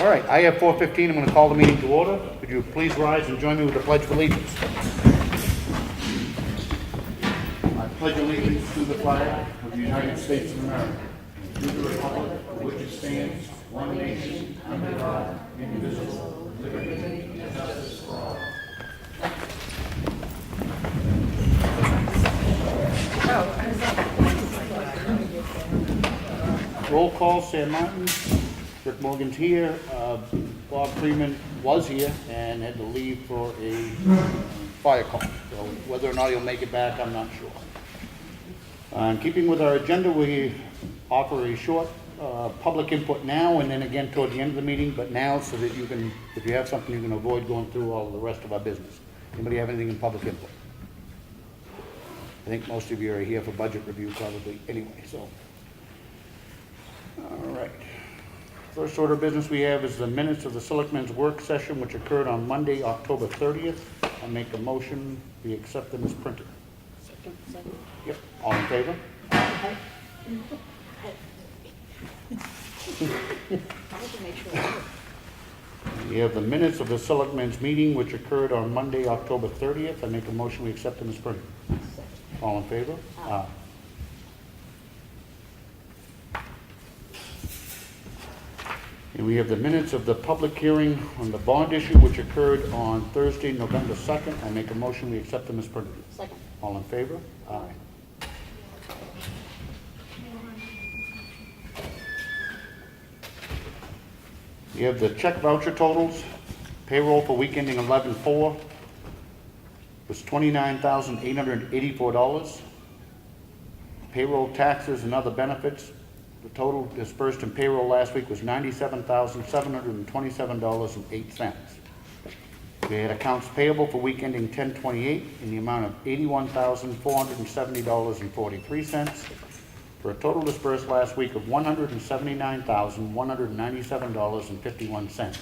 All right, I have 4:15. I'm going to call the meeting to order. Could you please rise and join me with the Pledge of Allegiance? I pledge allegiance to the flag of the United States of America, and to the republic for which it stands, one nation, under God, indivisible, with liberty and justice for all. Roll call, Sam Martin. Rick Morgan's here. Bob Freeman was here and had to leave for a fire call. So whether or not he'll make it back, I'm not sure. In keeping with our agenda, we offer a short public input now and then again toward the end of the meeting, but now so that you can, if you have something, you can avoid going through all the rest of our business. Anybody have anything in public input? I think most of you are here for budget review probably anyway, so. All right. First order of business we have is the minutes of the Selectmen's work session, which occurred on Monday, October 30th. I make a motion, we accept them as printed. Second. Yep. All in favor? I have to make sure. We have the minutes of the Selectmen's meeting, which occurred on Monday, October 30th. I make a motion, we accept them as printed. All in favor? Aye. And we have the minutes of the public hearing on the bond issue, which occurred on Thursday, November 2nd. I make a motion, we accept them as printed. Second. All in favor? Aye. We have the check voucher totals. Payroll for week ending 11/4 was $29,884. Payroll taxes and other benefits. The total dispersed in payroll last week was $97,727.08. We had accounts payable for week ending 10/28 in the amount of $81,470.43 for a total dispersed last week of $179,197.51.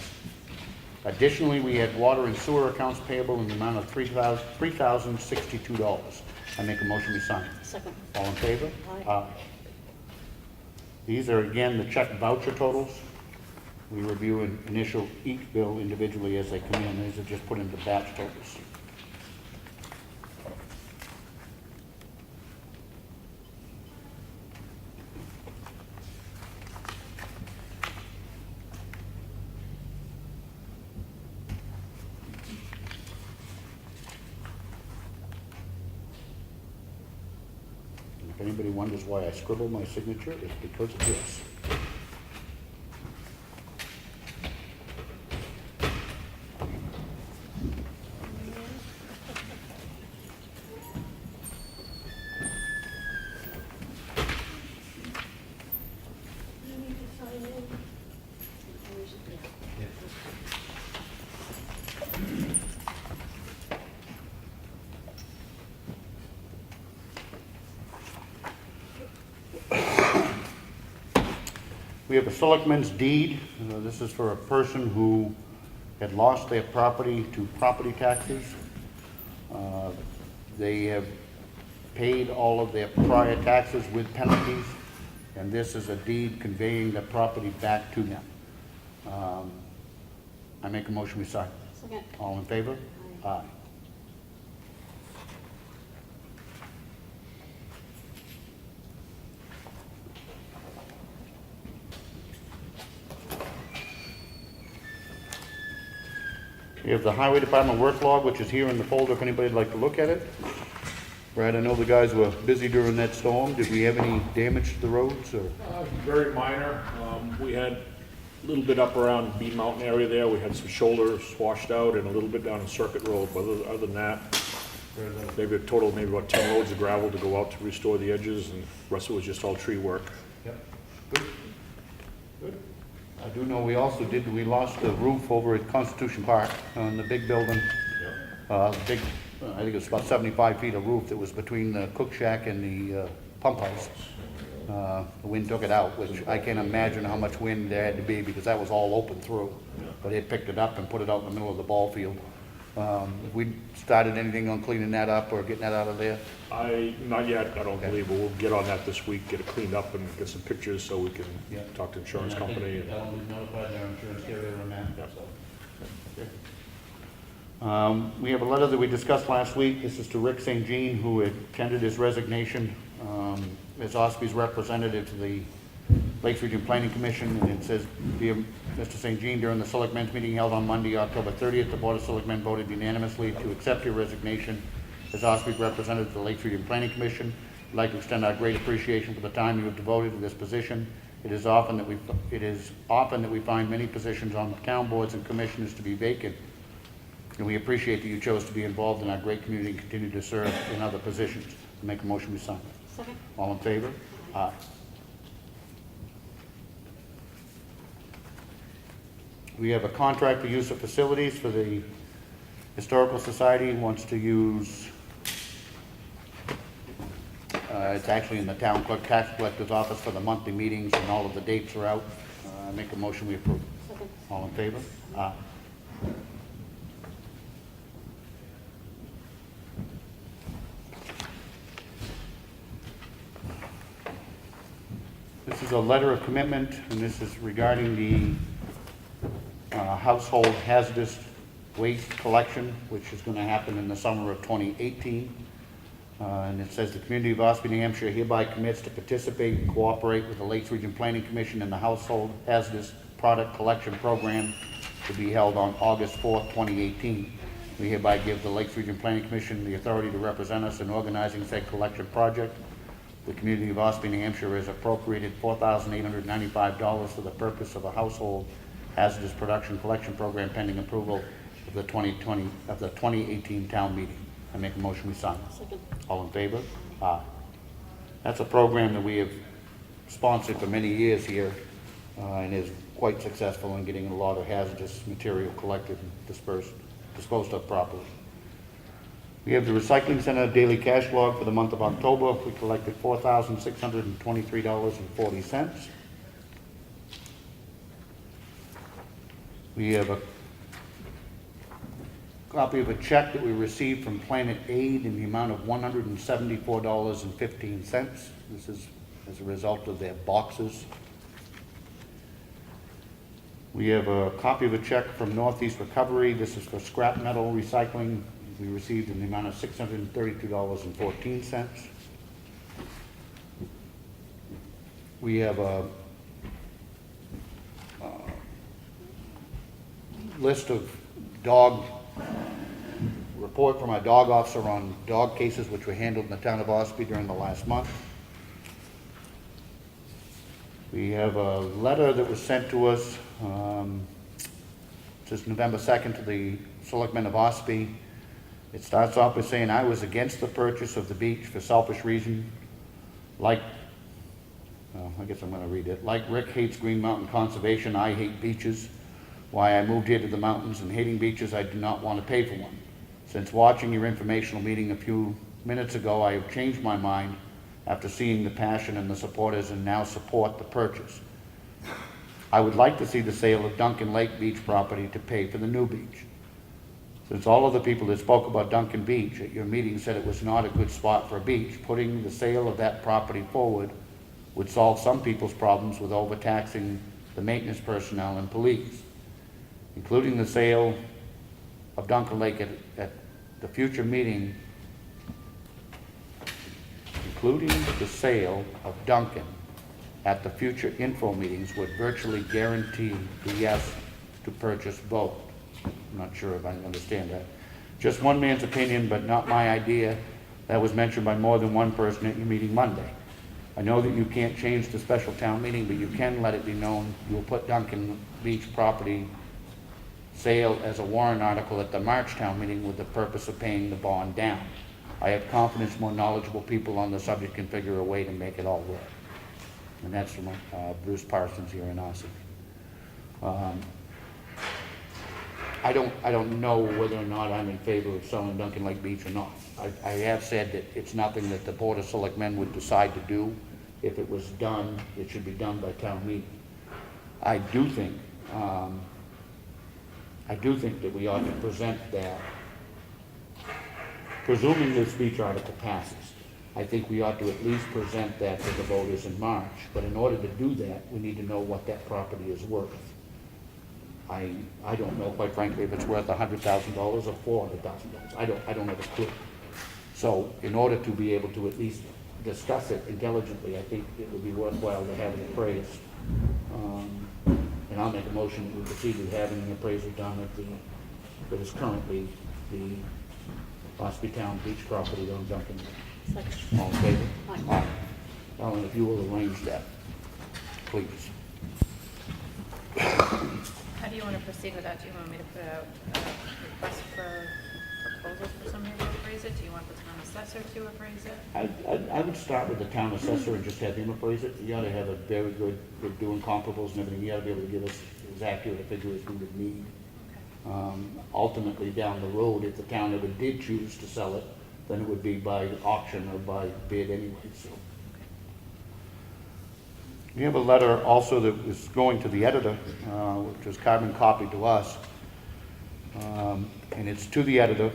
Additionally, we had water and sewer accounts payable in the amount of $3,062. I make a motion we sign. Second. All in favor? Aye. These are, again, the check voucher totals. We review and initial each bill individually as they come in. These are just put into batch totals. If anybody wonders why I scribble my signature, it's because of this. We have a selectmen's deed. This is for a person who had lost their property to property taxes. They have paid all of their prior taxes with penalties, and this is a deed conveying the property back to them. I make a motion we sign. Second. All in favor? Aye. We have the Highway Department work log, which is here in the folder if anybody'd like to look at it. Brad, I know the guys were busy during that storm. Did we have any damage to the roads, or? Very minor. We had a little bit up around Bean Mountain area there. We had some shoulders washed out and a little bit down on Circuit Road. But other than that, maybe a total of maybe about 10 loads of gravel to go out to restore the edges, and the rest of it was just all tree work. Yep. Good. Good. I do know we also we lost the roof over at Constitution Park on the big building. I think it was about 75 feet of roof that was between the cook shack and the pump house. The wind took it out, which I can't imagine how much wind there had to be because that was all open through. But it picked it up and put it out in the middle of the ball field. Have we started anything on cleaning that up or getting that out of there? Not yet, I don't Okay. believe, but we'll get on that this week, get it cleaned up and get some pictures so we can Yeah. talk to insurance company. and- Tell them we've notified their insurance carrier on that, Yep. so. We have a letter that we discussed last week. This is to Rick St. Jean, who had tendered his resignation as Ossepee's representative to the Lakes Region Planning Commission. And it says, "Dear Mr. St. Jean, during the Selectmen's meeting held on Monday, October 30th, the Board of Selectmen voted unanimously to accept your resignation as Ossepee's representative to the Lakes Region Planning Commission. I'd like to extend our great appreciation for the time you have devoted to this position. It is often that we find many positions on the town boards and commissioners to be vacant, and we appreciate that you chose to be involved in our great community and continue to serve in other positions." I make a motion we sign. Second. All in favor? Aye. We have a contract for use of facilities for the Historical Society. Wants to use, it's actually in the town clerk tax collector's office for the monthly meetings, and all of the dates are out. I make a motion we approve. Second. All in favor? Aye. This is a letter of commitment, and this is regarding the household hazardous waste collection, which is going to happen in the summer of 2018. And it says, "The community of Ossipee, New Hampshire hereby commits to participate and cooperate with the Lakes Region Planning Commission in the household hazardous product collection program to be held on August 4th, 2018. We hereby give the Lakes Region Planning Commission the authority to represent us in organizing said collection project. The community of Ossipee, New Hampshire has appropriated $4,895 for the purpose of a household hazardous production collection program pending approval of the 2018 town meeting." I make a motion we sign. Second. All in favor? Aye. That's a program that we have sponsored for many years here, and is quite successful in getting a lot of hazardous material collected and disposed of properly. We have the recycling center daily cash log for the month of October. We collected $4,623.40. We have a copy of a check that we received from Planet Aid in the amount of $174.15. This is as a result of their boxes. We have a copy of a check from Northeast Recovery. This is for scrap metal recycling. We received in the amount of $632.14. We have a list of report from our dog officer on dog cases which were handled in the town of Ossipee during the last month. We have a letter that was sent to us, just November 2nd, to the Selectmen of Ossipee. It starts off by saying, "I was against the purchase of the beach for selfish reason. I guess I'm going to read it. Like Rick hates Green Mountain Conservation, I hate beaches. Why I moved here to the mountains, and hating beaches, I do not want to pay for one. Since watching your informational meeting a few minutes ago, I have changed my mind after seeing the passion and the supporters, and now support the purchase. I would like to see the sale of Duncan Lake Beach property to pay for the new beach. Since all of the people that spoke about Duncan Beach at your meeting said it was not a good spot for a beach, putting the sale of that property forward would solve some people's problems with overtaxing the maintenance personnel and police. Including the sale of Duncan Lake at the future meeting, including the sale of Duncan at the future info meetings would virtually guarantee the yes to purchase vote." I'm not sure if I understand that. "Just one man's opinion, but not my idea. That was mentioned by more than one person at your meeting Monday. I know that you can't change the special town meeting, but you can let it be known you will put Duncan Beach property sale as a warrant article at the March town meeting with the purpose of paying the bond down. I have confidence more knowledgeable people on the subject can figure a way to make it all work." And that's from Bruce Parsons here in Ossipee. I don't know whether or not I'm in favor of selling Duncan Lake Beach or not. I have said that it's nothing that the Board of Selectmen would decide to do. If it was done, it should be done by town meeting. I do think that we ought to present that presuming this beach article passes, I think we ought to at least present that to the voters in March. But in order to do that, we need to know what that property is worth. I don't know, quite frankly, if it's worth $100,000 or $400,000. I don't have a clue. So in order to be able to at least discuss it intelligently, I think it would be worthwhile to have it appraised. And I'll make a motion that we proceed with having an appraisal done at that is currently the Ossipee Town beach property on Duncan. Second. All in favor? Aye. Ellen, if you will arrange that, please. How do you want to proceed with that? Do you want me to put out a request for proposals for somebody to appraise it? Do you want the town assessor to appraise it? I would start with the town assessor and just have him appraise it. You ought to have a very good doing comparables and everything. You ought to be able to give us as accurate a figure as we would need. Ultimately, down the road, if the town ever did choose to sell it, then it would be by auction or by bid anyway, so. We have a letter also that was going to the editor, which was carbon copied to us. And it's to the editor.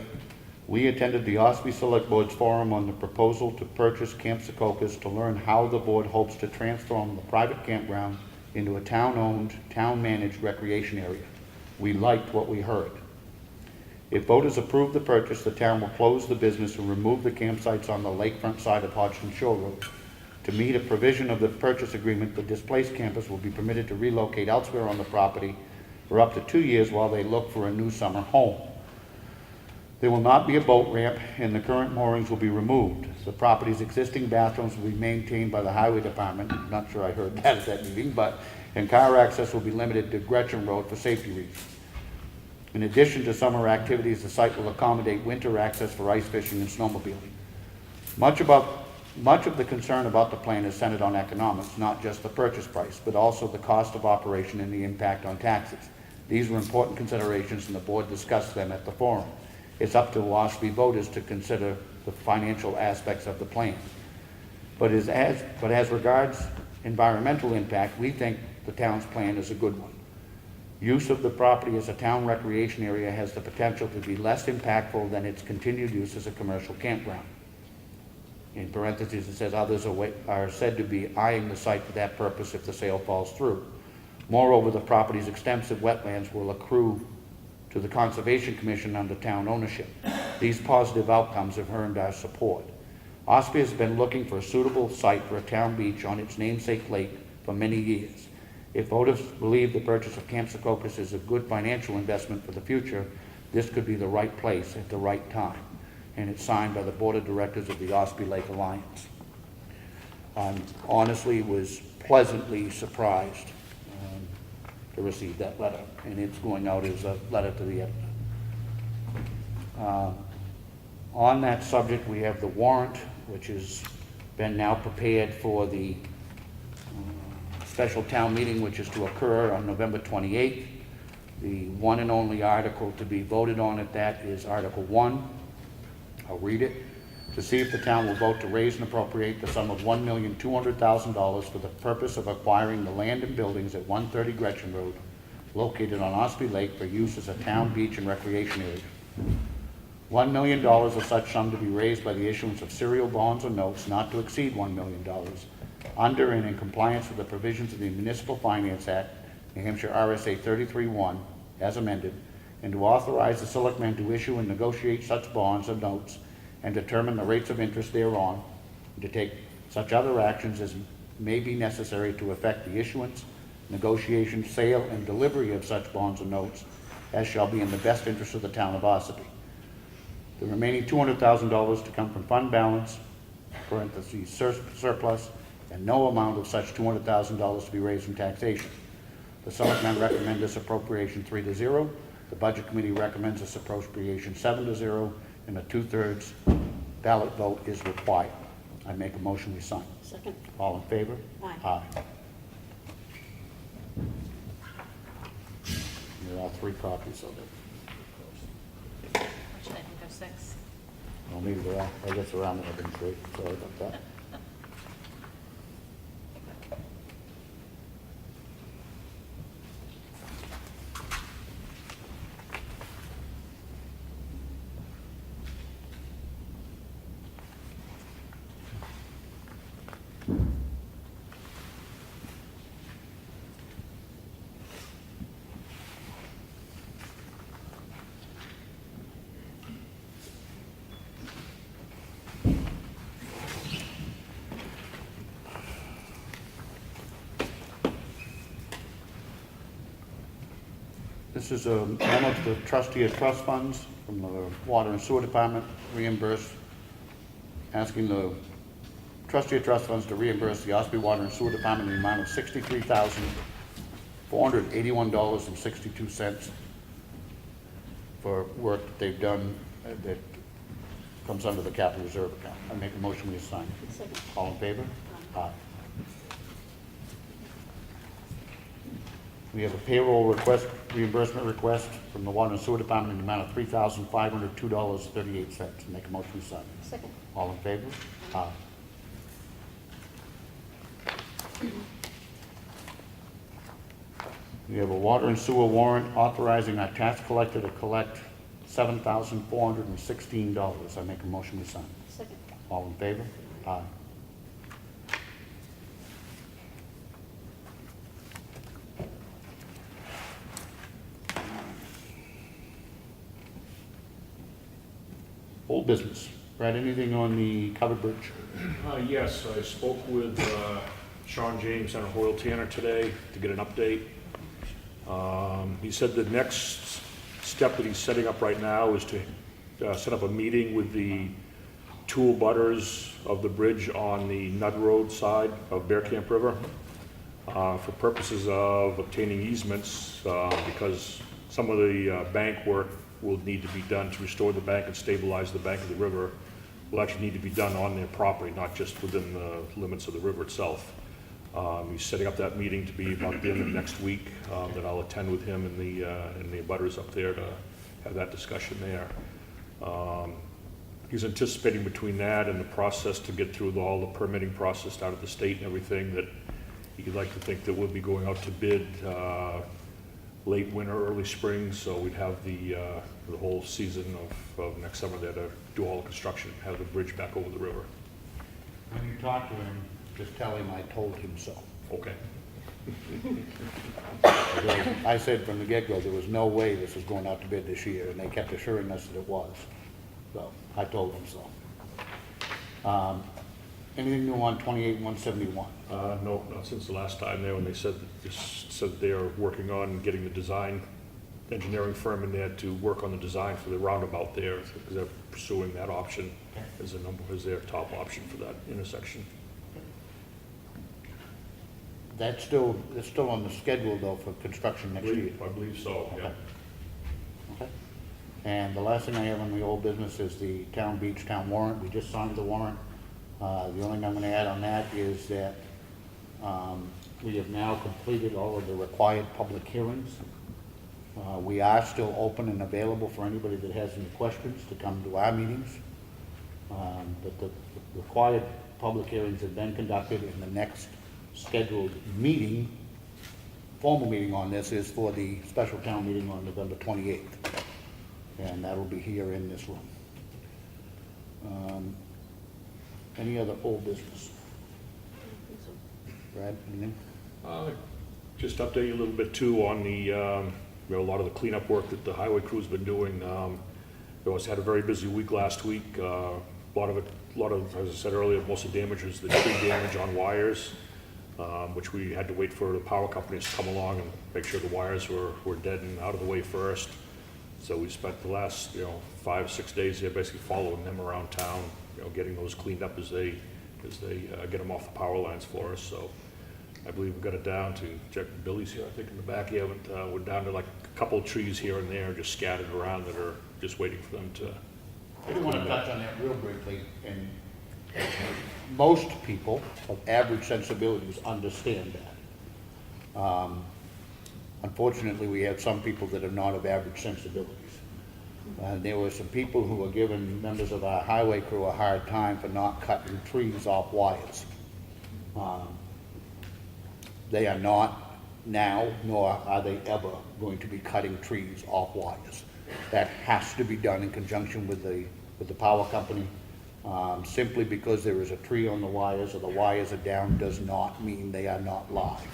We attended the Ossipee Select Board's forum on the proposal to purchase Camp Secaucus to learn how the board hopes to transform the private campground into a town-owned, town-managed recreation area. We liked what we heard. If voters approve the purchase, the town will close the business and remove the campsites on the lakefront side of Hodgson Shore Road. To meet a provision of the purchase agreement, the displaced campers will be permitted to relocate elsewhere on the property for up to 2 years while they look for a new summer home. There will not be a boat ramp, and the current moorings will be removed. The property's existing bathrooms will be maintained by the Highway Department. I'm not sure I heard that at that meeting, and car access will be limited to Gretchen Road for safety reasons. In addition to summer activities, the site will accommodate winter access for ice fishing and snowmobiling. Much of the concern about the plan is centered on economics, not just the purchase price, but also the cost of operation and the impact on taxes. These were important considerations, and the board discussed them at the forum. It's up to Ossipee voters to consider the financial aspects of the plan. But as regards environmental impact, we think the town's plan is a good one. Use of the property as a town recreation area has the potential to be less impactful than its continued use as a commercial campground. In parentheses, it says others are said to be eyeing the site for that purpose if the sale falls through. Moreover, the property's extensive wetlands will accrue to the Conservation Commission under town ownership. These positive outcomes have earned our support. Ossipee has been looking for a suitable site for a town beach on its namesake lake for many years. If voters believe the purchase of Camp Secaucus is a good financial investment for the future, this could be the right place at the right time. And it's signed by the Board of Directors of the Ossipee Lake Alliance. I honestly was pleasantly surprised to receive that letter, and it's going out as a letter to the editor. On that subject, we have the warrant, which has been now prepared for the special town meeting, which is to occur on November 28th. The one and only article to be voted on at that is Article 1. I'll read it. To see if the town will vote to raise and appropriate the sum of $1,200,000 for the purpose of acquiring the land and buildings at 130 Gretchen Road, located on Ossipee Lake, for use as a town beach and recreation area. $1 million of such sum to be raised by the issuance of serial bonds or notes not to exceed $1 million, under and in compliance with the provisions of the Municipal Finance Act, New Hampshire RSA 33-1, as amended, and to authorize the selectmen to issue and negotiate such bonds or notes and determine the rates of interest thereon, and to take such other actions as may be necessary to effect the issuance, negotiation, sale, and delivery of such bonds or notes as shall be in the best interest of the town of Ossipee. The remaining $200,000 to come from fund balance, parentheses, surplus, and no amount of such $200,000 to be raised from taxation. The selectmen recommend this appropriation 3-0. The Budget Committee recommends this appropriation 7-0, and a 2/3 ballot vote is required. I make a motion we sign. Second. All in favor? Aye. Aye. There are 3 copies of it. Actually, I think there's 6. Well, maybe there are. I guess around there have been 3. Sorry about that. This is a memo to the trustee of trust funds from the Water and Sewer Department, asking the trustee of trust funds to reimburse the Ossipee Water and Sewer Department in the amount of $63,481.62 for work that they've done that comes under the capital reserve account. I make a motion we assign. Second. All in favor? Aye. We have a payroll request, reimbursement request from the Water and Sewer Department in the amount of $3,502.38. Make a motion we sign. Second. All in favor? Aye. We have a water and sewer warrant authorizing our tax collector to collect $7,416. I make a motion we sign. Second. All in favor? Aye. Old business. Brad, anything on the covered bridge? Yes, I spoke with Sean James and Hoyle Tanner today to get an update. He said the next step that he's setting up right now is to set up a meeting with the two abutters of the bridge on the Nudd Road side of Bear Camp River for purposes of obtaining easements because some of the bank work will need to be done to restore the bank and stabilize the bank of the river. Will actually need to be done on their property, not just within the limits of the river itself. He's setting up that meeting to be about the end of next week that I'll attend with him and the abutters up there to have that discussion there. He's anticipating between that and the process to get through all the permitting process out of the state and everything that he'd like to think that we'll be going out to bid late winter, early spring, so we'd have the whole season of next summer there to do all the construction, have the bridge back over the river. When you talk to him, just tell him I told him so. Okay. I said from the get-go, there was no way this was going out to bid this year, and they kept assuring us that it was. So, I told them so. Anything new on 28-171? No, not since the last time there when they said they are working on getting the design engineering firm in there to work on the design for the roundabout there because they're pursuing that option as their top option for that intersection. It's still on the schedule though for construction next year. I believe so, yeah. Okay. Okay. And the last thing I have on the old business is the town beach town warrant. We just signed the warrant. The only thing I'm going to add on that is that we have now completed all of the required public hearings. We are still open and available for anybody that has any questions to come to our meetings. But the required public hearings have been conducted, and the next scheduled meeting, formal meeting on this is for the special town meeting on November 28th. And that'll be here in this room. Any other old business? Brad, anything? Just update you a little bit too on the, a lot of the cleanup work that the highway crew's been doing. We had a very busy week last week. A lot of, as I said earlier, most of the damage was the tree damage on wires, which we had to wait for the power companies to come along and make sure the wires were dead and out of the way first. So we spent the last, 5-6 days here basically following them around town, getting those cleaned up as they get them off the power lines for us. So I believe we got it down to, check Billy's here, I think in the back here, but we're down to like a couple of trees here and there just scattered around that are just waiting for them to. I do want to touch on that real briefly, and most people of average sensibilities understand that. Unfortunately, we have some people that are not of average sensibilities. There were some people who were giving members of our highway crew a hard time for not cutting trees off wires. They are not now, nor are they ever going to be cutting trees off wires. That has to be done in conjunction with the power company. Simply because there is a tree on the wires or the wires are down does not mean they are not live.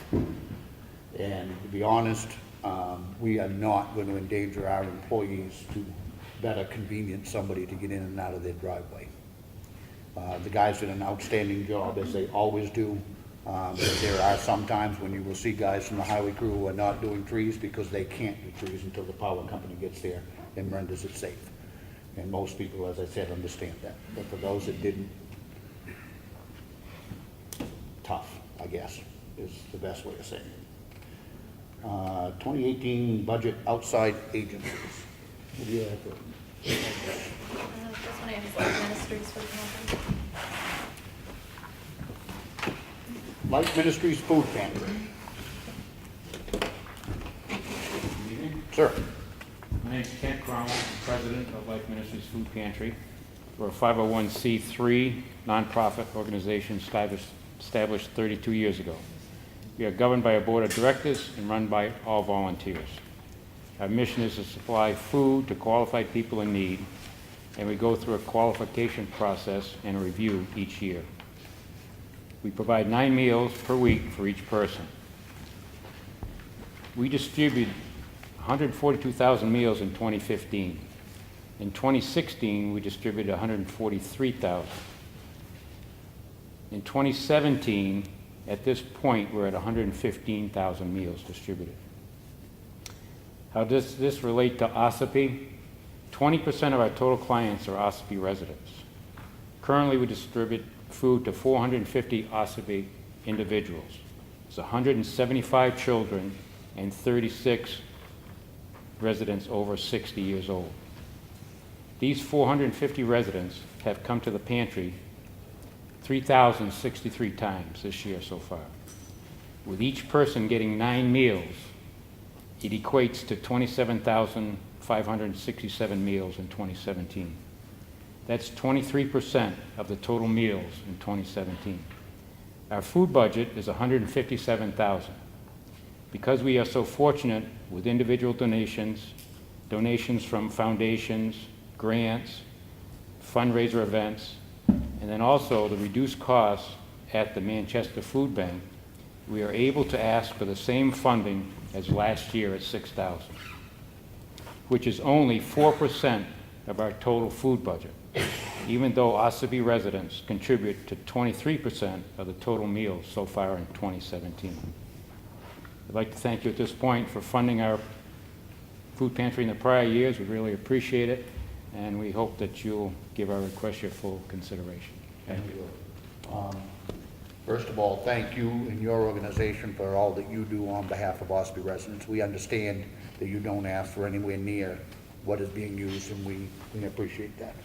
And to be honest, we are not going to endanger our employees to better convenience somebody to get in and out of their driveway. The guys did an outstanding job, as they always do. But there are some times when you will see guys from the highway crew who are not doing trees because they can't do trees until the power company gets there and renders it safe. And most people, as I said, understand that. But for those that didn't, tough, I guess, is the best way of saying it. 2018 budget outside agencies. What do you have for? This one I have is like ministries for the campus. Life Ministries Food Pantry. Sir. My name is Kent Cromwell, President of Life Ministries Food Pantry. We're a 501c3 nonprofit organization established 32 years ago. We are governed by a board of directors and run by all volunteers. Our mission is to supply food to qualified people in need, and we go through a qualification process and a review each year. We provide 9 meals per week for each person. We distribute 142,000 meals in 2015. In 2016, we distributed 143,000. In 2017, at this point, we're at 115,000 meals distributed. How does this relate to Ossipee? 20% of our total clients are Ossipee residents. Currently, we distribute food to 450 Ossipee individuals. It's 175 children and 36 residents over 60 years old. These 450 residents have come to the pantry 3,063 times this year so far. With each person getting 9 meals, it equates to 27,567 meals in 2017. That's 23% of the total meals in 2017. Our food budget is $157,000. Because we are so fortunate with individual donations, donations from foundations, grants, fundraiser events, and then also the reduced costs at the Manchester Food Bank, we are able to ask for the same funding as last year at $6,000, which is only 4% of our total food budget, even though Ossipee residents contribute to 23% of the total meals so far in 2017. I'd like to thank you at this point for funding our food pantry in the prior years. We really appreciate it, and we hope that you'll give our request your full consideration. Thank you. First of all, thank you and your organization for all that you do on behalf of Ossipee residents. We understand that you don't ask for anywhere near what is being used, and we appreciate that.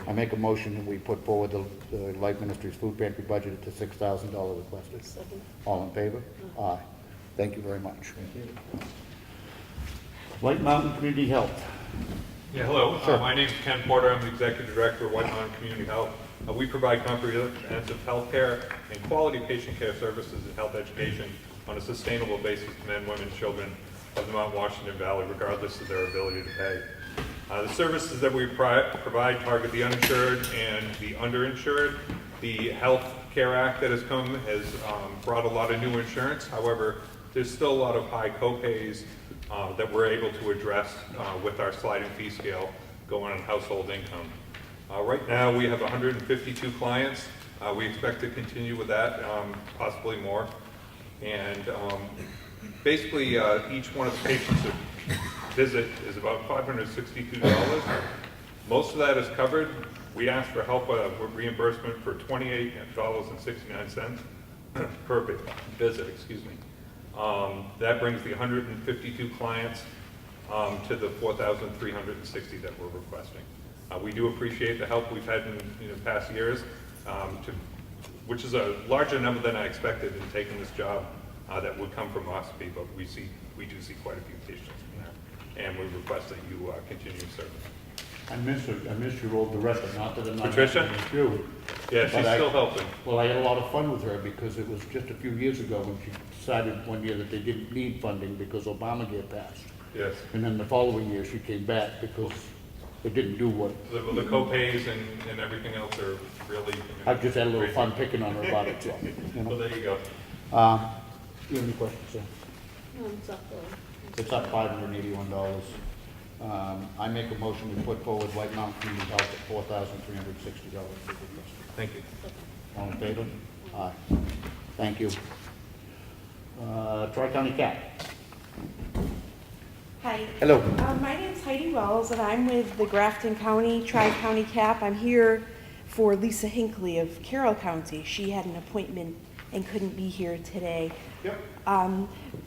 I make a motion that we put forward the Life Ministries Food Pantry budget to $6,000 requested. Second. All in favor? Aye. Thank you very much. Thank you. White Mountain Community Health. Yeah, hello. Sure. My name is Ken Porter. I'm the Executive Director of White Mountain Community Health. We provide comprehensive health care and quality patient care services and health education on a sustainable basis to men, women, children of the Mount Washington Valley, regardless of their ability to pay. The services that we provide target the uninsured and the underinsured. The Health Care Act that has come has brought a lot of new insurance. However, there's still a lot of high copays that we're able to address with our sliding fee scale going on household income. Right now we have 152 clients. We expect to continue with that, possibly more. And basically each one of the patients that visit is about $562. Most of that is covered. We ask for help with reimbursement for $28.69 per visit, excuse me. That brings the 152 clients to the 4,360 that we're requesting. We do appreciate the help we've had in past years, which is a larger number than I expected in taking this job that would come from Ossipee, but we do see quite a few patients from there, and we request that you continue serving. I miss your old director, not that I'm not Patricia? asking you. Yeah, she's still helping. Well, I had a lot of fun with her because it was just a few years ago when she decided one year that they didn't need funding because Obamacare passed. Yes. And then the following year she came back because it didn't do what. The co-pays and everything else are really. I've just had a little fun picking on her about it. So, you Well, know. there you go. You have any questions, sir? It's up there. It's up $581. I make a motion to put forward White Mountain Community Health at $4,360. Thank you. All in favor? Aye. Thank you. Tri-County Cap. Hi. Hello. My name's Heidi Wells, and I'm with the Grafton County Tri-County CAP. I'm here for Lisa Hinckley of Carroll County. She had an appointment and couldn't be here today. Yep.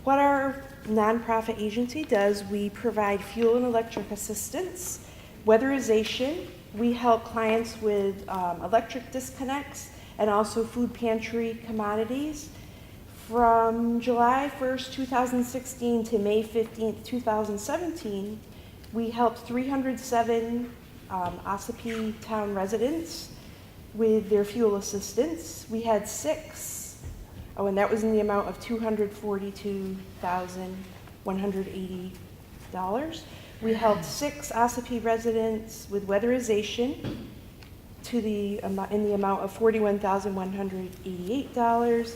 What our nonprofit agency does, we provide fuel and electric assistance, weatherization. We help clients with electric disconnects and also food pantry commodities. From July 1st, 2016 to May 15th, 2017, we helped 307 Ossipee Town residents with their fuel assistance. We had 6, and that was in the amount of $242,180. We helped 6 Ossipee residents with weatherization in the amount of $41,188.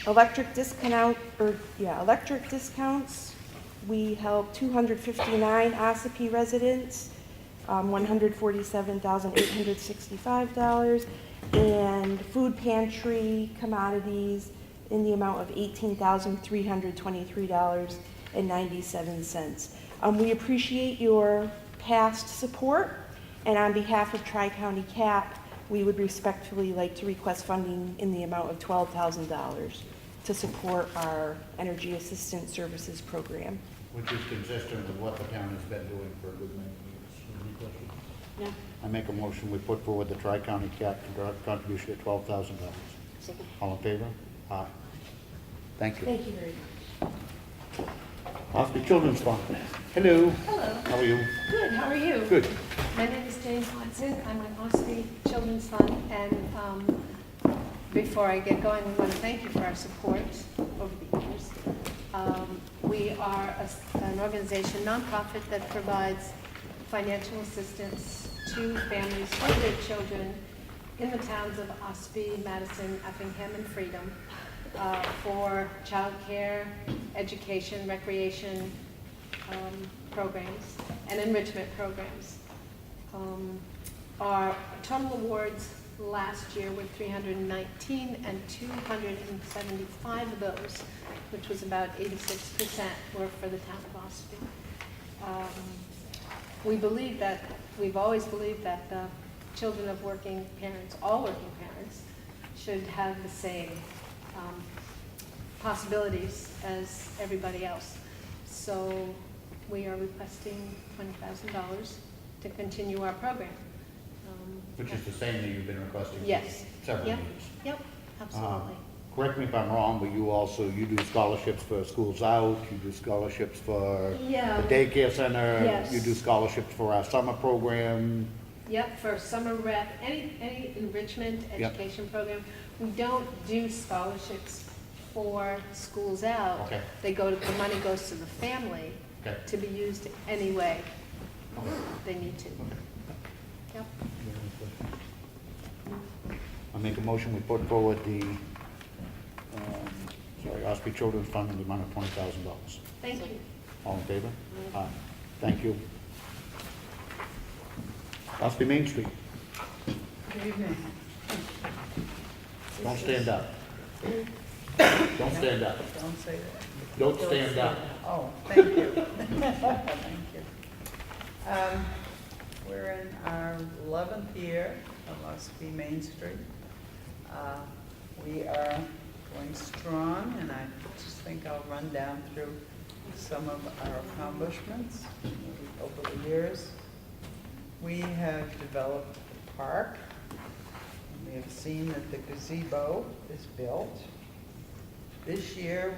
Electric discounts. We helped 259 Ossipee residents, $147,865, and food pantry commodities in the amount of $18,323.97. We appreciate your past support, and on behalf of Tri-County CAP, we would respectfully like to request funding in the amount of $12,000 to support our Energy Assistance Services program. Which is consistent with what the town has been doing for a good many years. Any questions? No. I make a motion, we put forward the Tri-County Cap contribution of $12,000. Second. All in favor? Aye. Thank you. Thank you very much. Ossipee Children's Fund. Hello. Hello. How are you? Good, how are you? Good. My name is Jane Watson. I'm with Ossipee Children's Fund, and before I get going, we want to thank you for our support over the years. We are an organization, nonprofit, that provides financial assistance to families with their children in the towns of Ossipee, Madison, Effingham, and Freedom for childcare, education, recreation programs, and enrichment programs. Our total awards last year were 319, and 275 of those, which was about 86%, were for the town of Ossipee. We've always believed that the children of working parents, all working parents, should have the same possibilities as everybody else. So we are requesting $20,000 to continue our program. Which is the same that you've been requesting Yes. for several Yep. years. Yep, absolutely. Correct me if I'm wrong, but you do scholarships for schools out, you do scholarships for Yeah. the daycare center, Yes. you do scholarships for our summer program. Yep, for summer rep, any enrichment Yep. education program. We don't do scholarships for schools out. Okay. The money goes to the family Okay. to be used any way they need to. Yep. I make a motion, we put forward the, Ossipee Children's Fund in the amount of $20,000. Thank you. All in favor? Aye. Thank you. Ossipee Main Street. Good evening. Don't stand up. Don't stand up. Don't say that. Don't stand up. Oh, thank you. Thank you. We're in our 11th year of Ossipee Main Street. We are going strong, and I just think I'll run down through some of our accomplishments over the years. We have developed a park. We have seen that the gazebo is built. This year,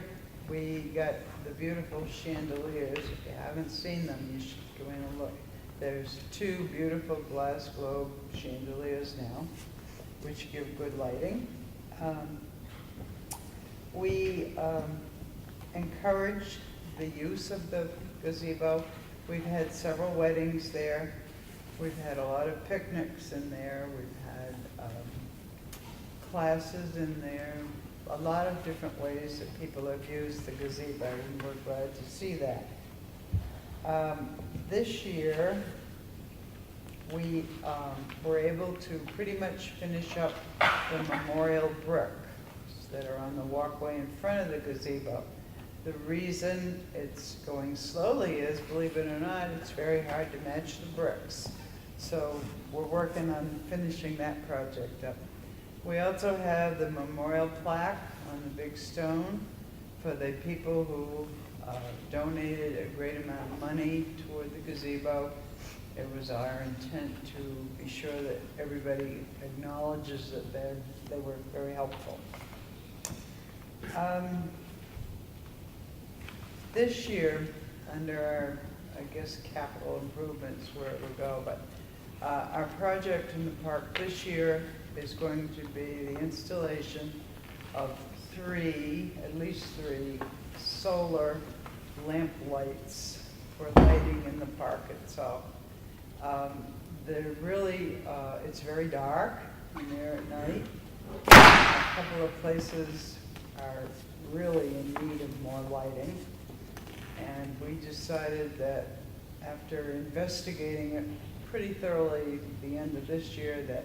we got the beautiful chandeliers. If you haven't seen them, you should go in and look. There's 2 beautiful glass globe chandeliers now, which give good lighting. We encourage the use of the gazebo. We've had several weddings there. We've had a lot of picnics in there. We've had classes in there. A lot of different ways that people have used the gazebo, and we're glad to see that. This year, we were able to pretty much finish up the memorial brick. that are on the walkway in front of the gazebo. The reason it's going slowly is, believe it or not, it's very hard to match the bricks. So we're working on finishing that project up. We also have the memorial plaque on the big stone for the people who donated a great amount of money toward the gazebo. It was our intent to be sure that everybody acknowledges that they were very helpful. This year, under our, I guess, capital improvements, where it will go, but our project in the park this year is going to be the installation of at least three solar lamp lights for lighting in the park itself. They're really, it's very dark in there at night. A couple of places are really in need of more lighting. And we decided that after investigating it pretty thoroughly at the end of this year that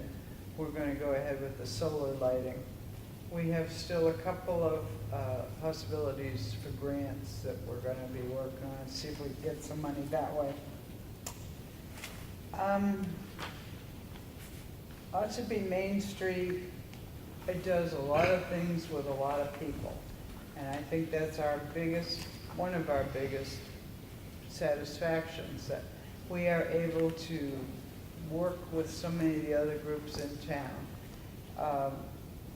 we're going to go ahead with the solar lighting. We have still a couple of possibilities for grants that we're going to be working on, see if we can get some money that way. Ossipee Main Street, it does a lot of things with a lot of people. And I think that's one of our biggest satisfactions, that we are able to work with so many of the other groups in town.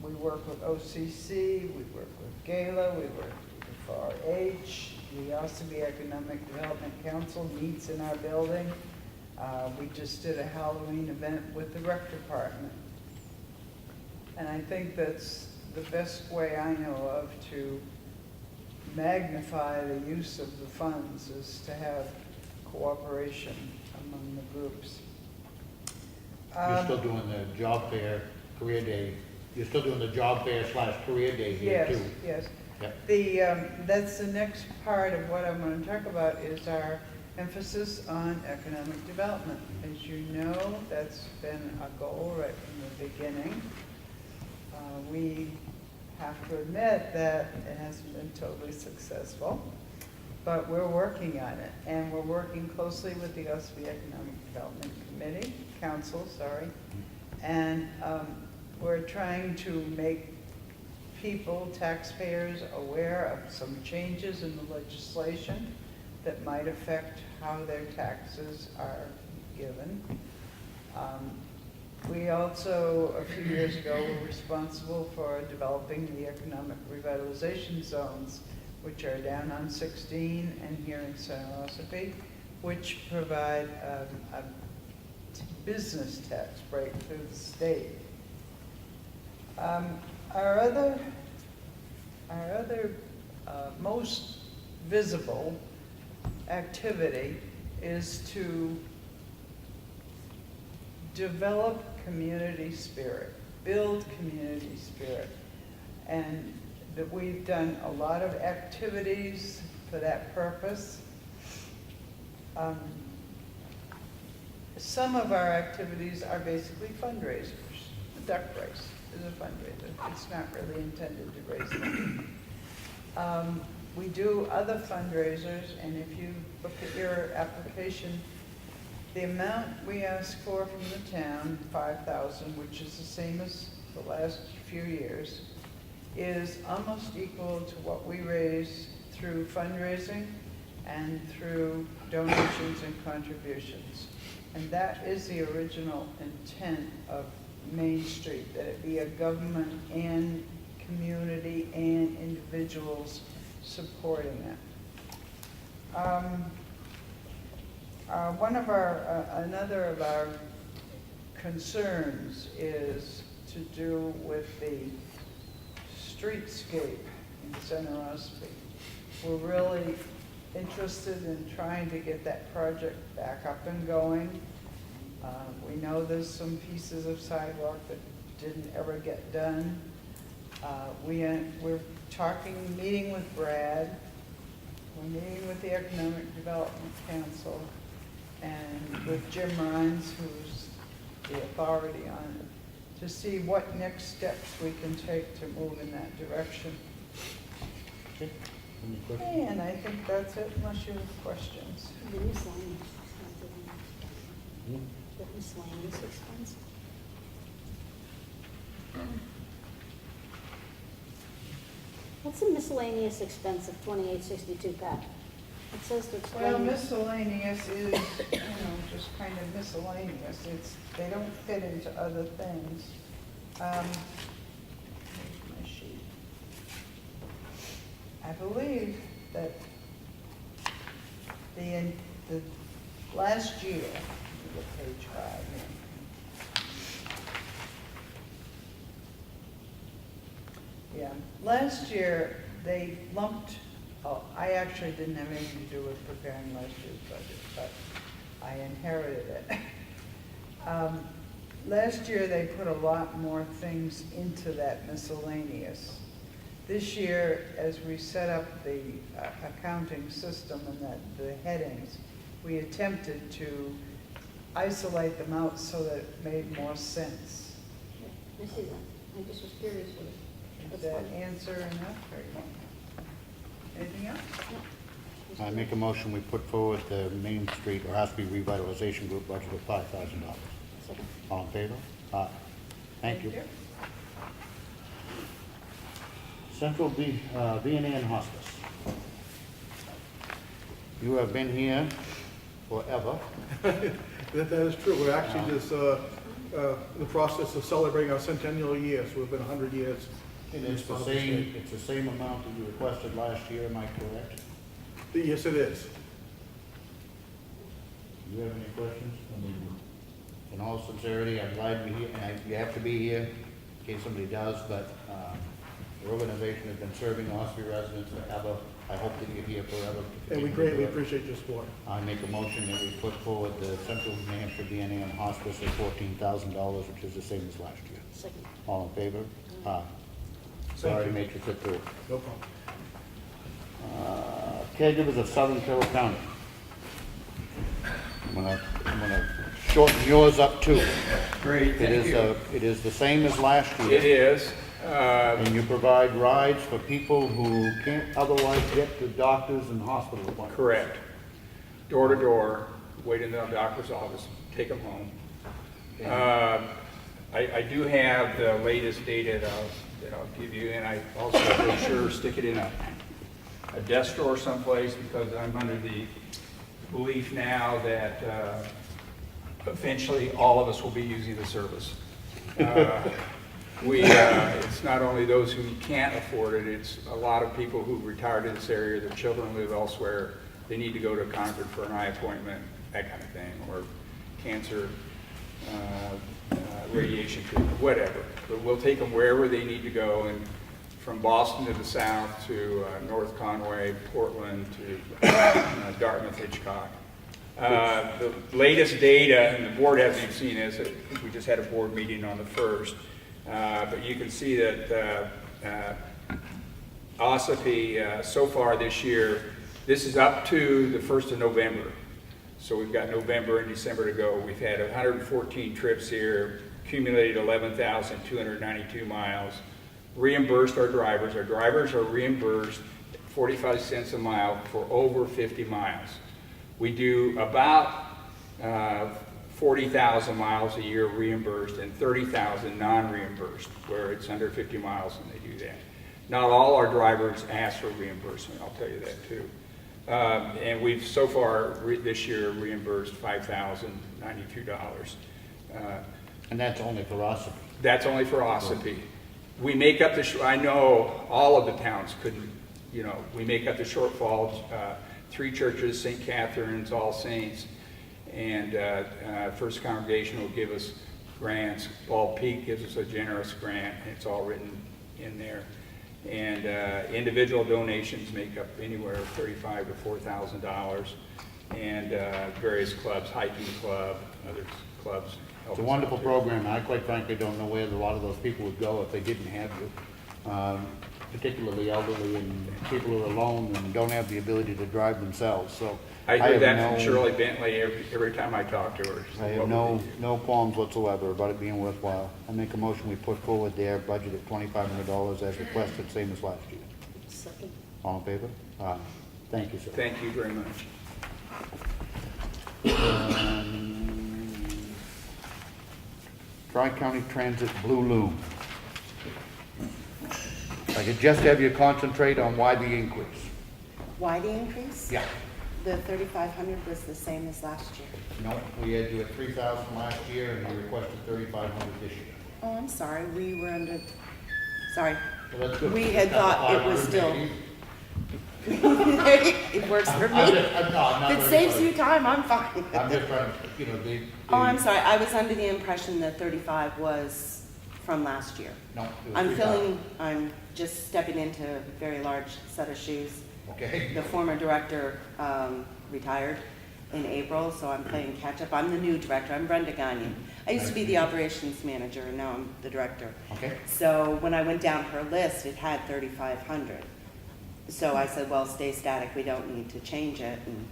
We work with OCC, we work with GALA, we work with FRH, the Ossipee Economic Development Council meets in our building. We just did a Halloween event with the rec department. And I think that's the best way I know of to magnify the use of the funds, is to have cooperation among the groups. You're still doing the job fair, career day. You're still doing the job fair / career day here too. Yes, Yep. yes. That's the next part of what I'm going to talk about, is our emphasis on economic development. As you know, that's been a goal right from the beginning. We have to admit that it hasn't been totally successful, but we're working on it, and we're working closely with the Ossipee Economic Development Council, and we're trying to make people, taxpayers, aware of some changes in the legislation that might affect how their taxes are given. We also, a few years ago, were responsible for developing the economic revitalization zones, which are down on 16 and here in Center Ossipee, which provide a business tax break through the state. Our other most visible activity is to develop community spirit, build community spirit. And that we've done a lot of activities for that purpose. Some of our activities are basically fundraisers. The duck race is a fundraiser. It's not really intended to raise money. We do other fundraisers, and if you look at your application, the amount we ask for from the town, $5,000, which is the same as the last few years, is almost equal to what we raise through fundraising and through donations and contributions. And that is the original intent of Main Street, that it be a government and community and individuals supporting it. Another of our concerns is to do with the streetscape in Center Ossipee. We're really interested in trying to get that project back up and going. We know there's some pieces of sidewalk that didn't ever get done. We're meeting with Brad. We're meeting with the Economic Development Council and with Jim Rhines, who's the authority on it, to see what next steps we can take to move in that direction. Okay. Any questions? And I think that's it, unless you have questions. The miscellaneous expense. Hmm? The miscellaneous expense. What's the miscellaneous expense of 2862, Pat? It says to explain. Well, miscellaneous is, just kind of miscellaneous. They don't fit into other things. Here's my sheet. I believe that the last year, look at page 5 here. Yeah, last year, they lumped, I actually didn't have anything to do with preparing last year's budget, but I inherited it. Last year, they put a lot more things into that miscellaneous. This year, as we set up the accounting system and the headings, we attempted to isolate them out so that it made more sense. I see that. I just was curious with it. Does That's that fine. answer enough? Or you want- Anything else? No. I make a motion, we put forward the Main Street or Ossipee Revitalization Group budget of $5,000. Second. All in favor? Aye. Thank you. Central V&A Hospice. You have been here forever. That is true. We're actually just in the process of celebrating our centennial year, so we've been 100 years. in It's this the part of the same, state. it's the same amount that you requested last year, am I correct? Yes, it is. Do you have any questions? In all sincerity, I'm glad to be here, and you have to be here in case somebody does, but the organization has been serving Ossipee residents forever. I hope that you're here forever. And we greatly appreciate your support. I make a motion that we put forward the Central New Hampshire DNA and Hospice at $14,000, which is the same as last year. Second. All in favor? Aye. Sorry to make you sit through it. No problem. Caregivers of Southern Carroll County. I'm gonna shorten yours up too. Great, thank you. It is the same as last year. It is. And you provide rides for people who can't otherwise get to doctors and hospital appointments. Correct. Door to door, wait in the doctor's office, take them home. I do have the latest data that I'll give you, and I also make sure stick it in a desk drawer someplace, because I'm under the belief now that eventually all of us will be using the service. It's not only those who can't afford it, it's a lot of people who retired in this area, their children live elsewhere, they need to go to Concord for an eye appointment, that kind of thing, or cancer, radiation treatment, whatever. But we'll take them wherever they need to go, and from Boston to the south to North Conway, Portland to Dartmouth, Hitchcock. The latest data, and the board hasn't even seen this, we just had a board meeting on the 1st, but you can see that Ossipee, so far this year, this is up to the 1st of November. So we've got November and December to go. We've had 114 trips here, accumulated 11,292 miles, reimbursed our drivers. Our drivers are reimbursed 45 cents a mile for over 50 miles. We do about 40,000 miles a year reimbursed and 30,000 non-reimbursed, where it's under 50 miles and they do that. Not all our drivers ask for reimbursement, I'll tell you that too. And we've so far this year reimbursed $5,092. And that's only for Ossipee. That's only for Ossipee. We make up the, I know all of the towns couldn't, we make up the shortfalls. 3 churches, St. Catherine's, All Saints, and First Congregation will give us grants. Bald Peak gives us a generous grant, and it's all written in there. And individual donations make up anywhere $35,000 to $4,000, and various clubs, hiking club, other clubs. It's a wonderful program. I quite frankly don't know where a lot of those people would go if they didn't have you. particularly elderly and people who are alone and don't have the ability to drive themselves, so. I hear have that no- from Shirley Bentley every time I talk to her. She's I like, have "What would we do?" no qualms whatsoever about it being worthwhile. I make a motion, we put forward their budget of $2,500 as requested, same as last year. Second. All in favor? Aye. Thank you, sir. Thank you very much. Tri-County Transit Blue Loom. I could just have you concentrate on why the increase. Why the increase? Yeah. The 3,500 was the same as last year. No, we had you at 3,000 last year, and you requested 3,500 this year. Oh, I'm sorry, we were under, sorry. So that's good. We had thought it was still, it works for me. I'm If not it saves you time, I'm fine. I'm just trying to, Oh, I'm sorry, I was under the impression that 35 was from last year. No, it was I'm 3,000. I'm just stepping into a very large set of shoes. Okay. The former director retired in April, so I'm playing catch up. I'm the new director, I'm Brenda Gagnon. I used to be the operations manager, and now I'm the director. Okay. So when I went down her list, it had 3,500. So I said, well, stay static, we don't need to change it, and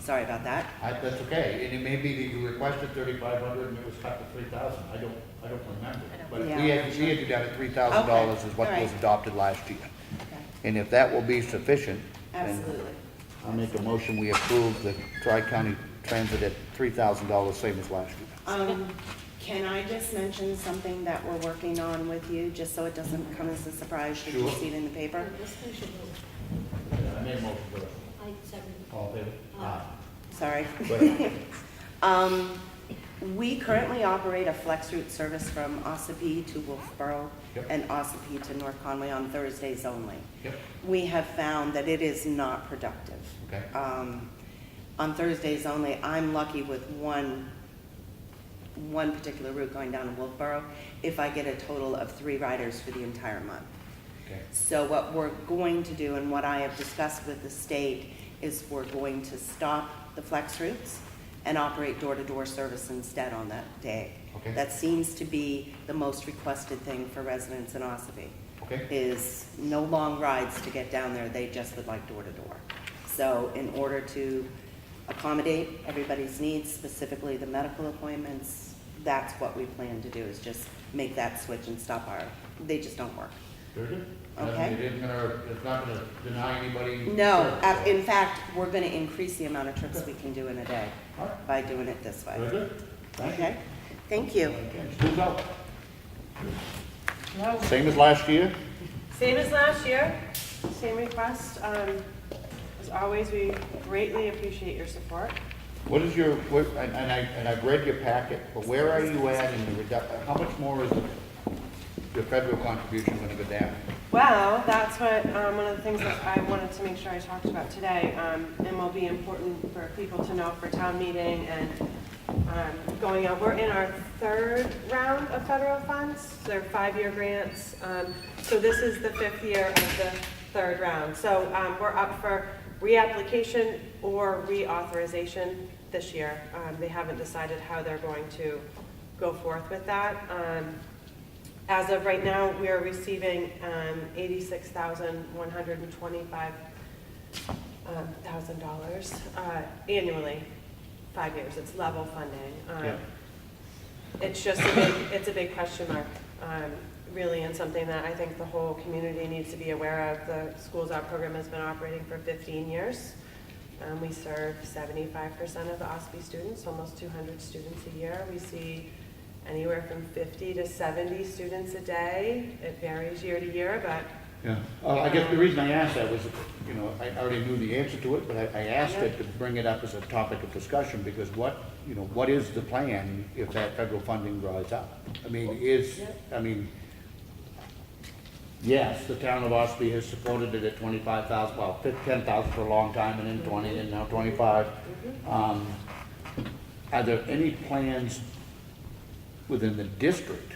sorry about that. That's okay, and it may be that you requested 3,500 and it was cut to 3,000, I don't remember. But Yeah. we had you down at $3,000 is what Okay, all was right. adopted last year. Okay. And if that will be sufficient, then Absolutely. I'll make a motion, we approve the Tri-County Transit at $3,000, same as last year. Can I just mention something that we're working on with you, just so it doesn't come as a surprise should you Sure. see it in the paper? This thing should move. I made a motion for it. I second. All in favor? Aye. Sorry. Go ahead. We currently operate a flex route service from Ossipee to Wolfboro Yep. and Ossipee to North Conway on Thursdays only. Yep. We have found that it is not productive. Okay. On Thursdays only, I'm lucky with one particular route going down to Wolfboro if I get a total of 3 riders for the entire month. Okay. So what we're going to do, and what I have discussed with the state, is we're going to stop the flex routes and operate door-to-door service instead on that day. Okay. That seems to be the most requested thing for residents in Ossipee. Okay. Is no long rides to get down there, they just would like door-to-door. So in order to accommodate everybody's needs, specifically the medical appointments, that's what we plan to do, is just make that switch and stop they just don't work. Very good. Okay. It's not gonna deny anybody. No, service, so- in fact, we're gonna increase the amount of trips we can do in a day All right. by doing it this Very way. good. Thank you. Okay? Thank you. Okay, Who's up? Same as last year? Same as last year, same request. As always, we greatly appreciate your support. What is your, and I've read your packet, but where are you at in the how much more is the federal contribution gonna go down? Well, that's what, one of the things that I wanted to make sure I talked about today, and will be important for people to know for town meeting and going out. We're in our 3rd round of federal funds. They're 5-year grants. So this is the 5th year of the 3rd round. So we're up for reapplication or reauthorization this year. They haven't decided how they're going to go forth with that. As of right now, we are receiving $86,125 annually, 5 years. It's level funding. Yeah. It's just it's a big question mark, really, and something that I think the whole community needs to be aware of. The Schools Out program has been operating for 15 years. We serve 75% of the Ossipee students, almost 200 students a year. We see anywhere from 50 to 70 students a day. It varies year to year, but Yeah, I guess the reason I asked that was, I already knew the answer to it, but I asked it to bring it up as a topic of discussion, because what is the plan if that federal funding dries up? Yes, the town of Ossipee has supported it at 25,000, well, 10,000 for a long time, and then 20, and now 25. Are there any plans within the district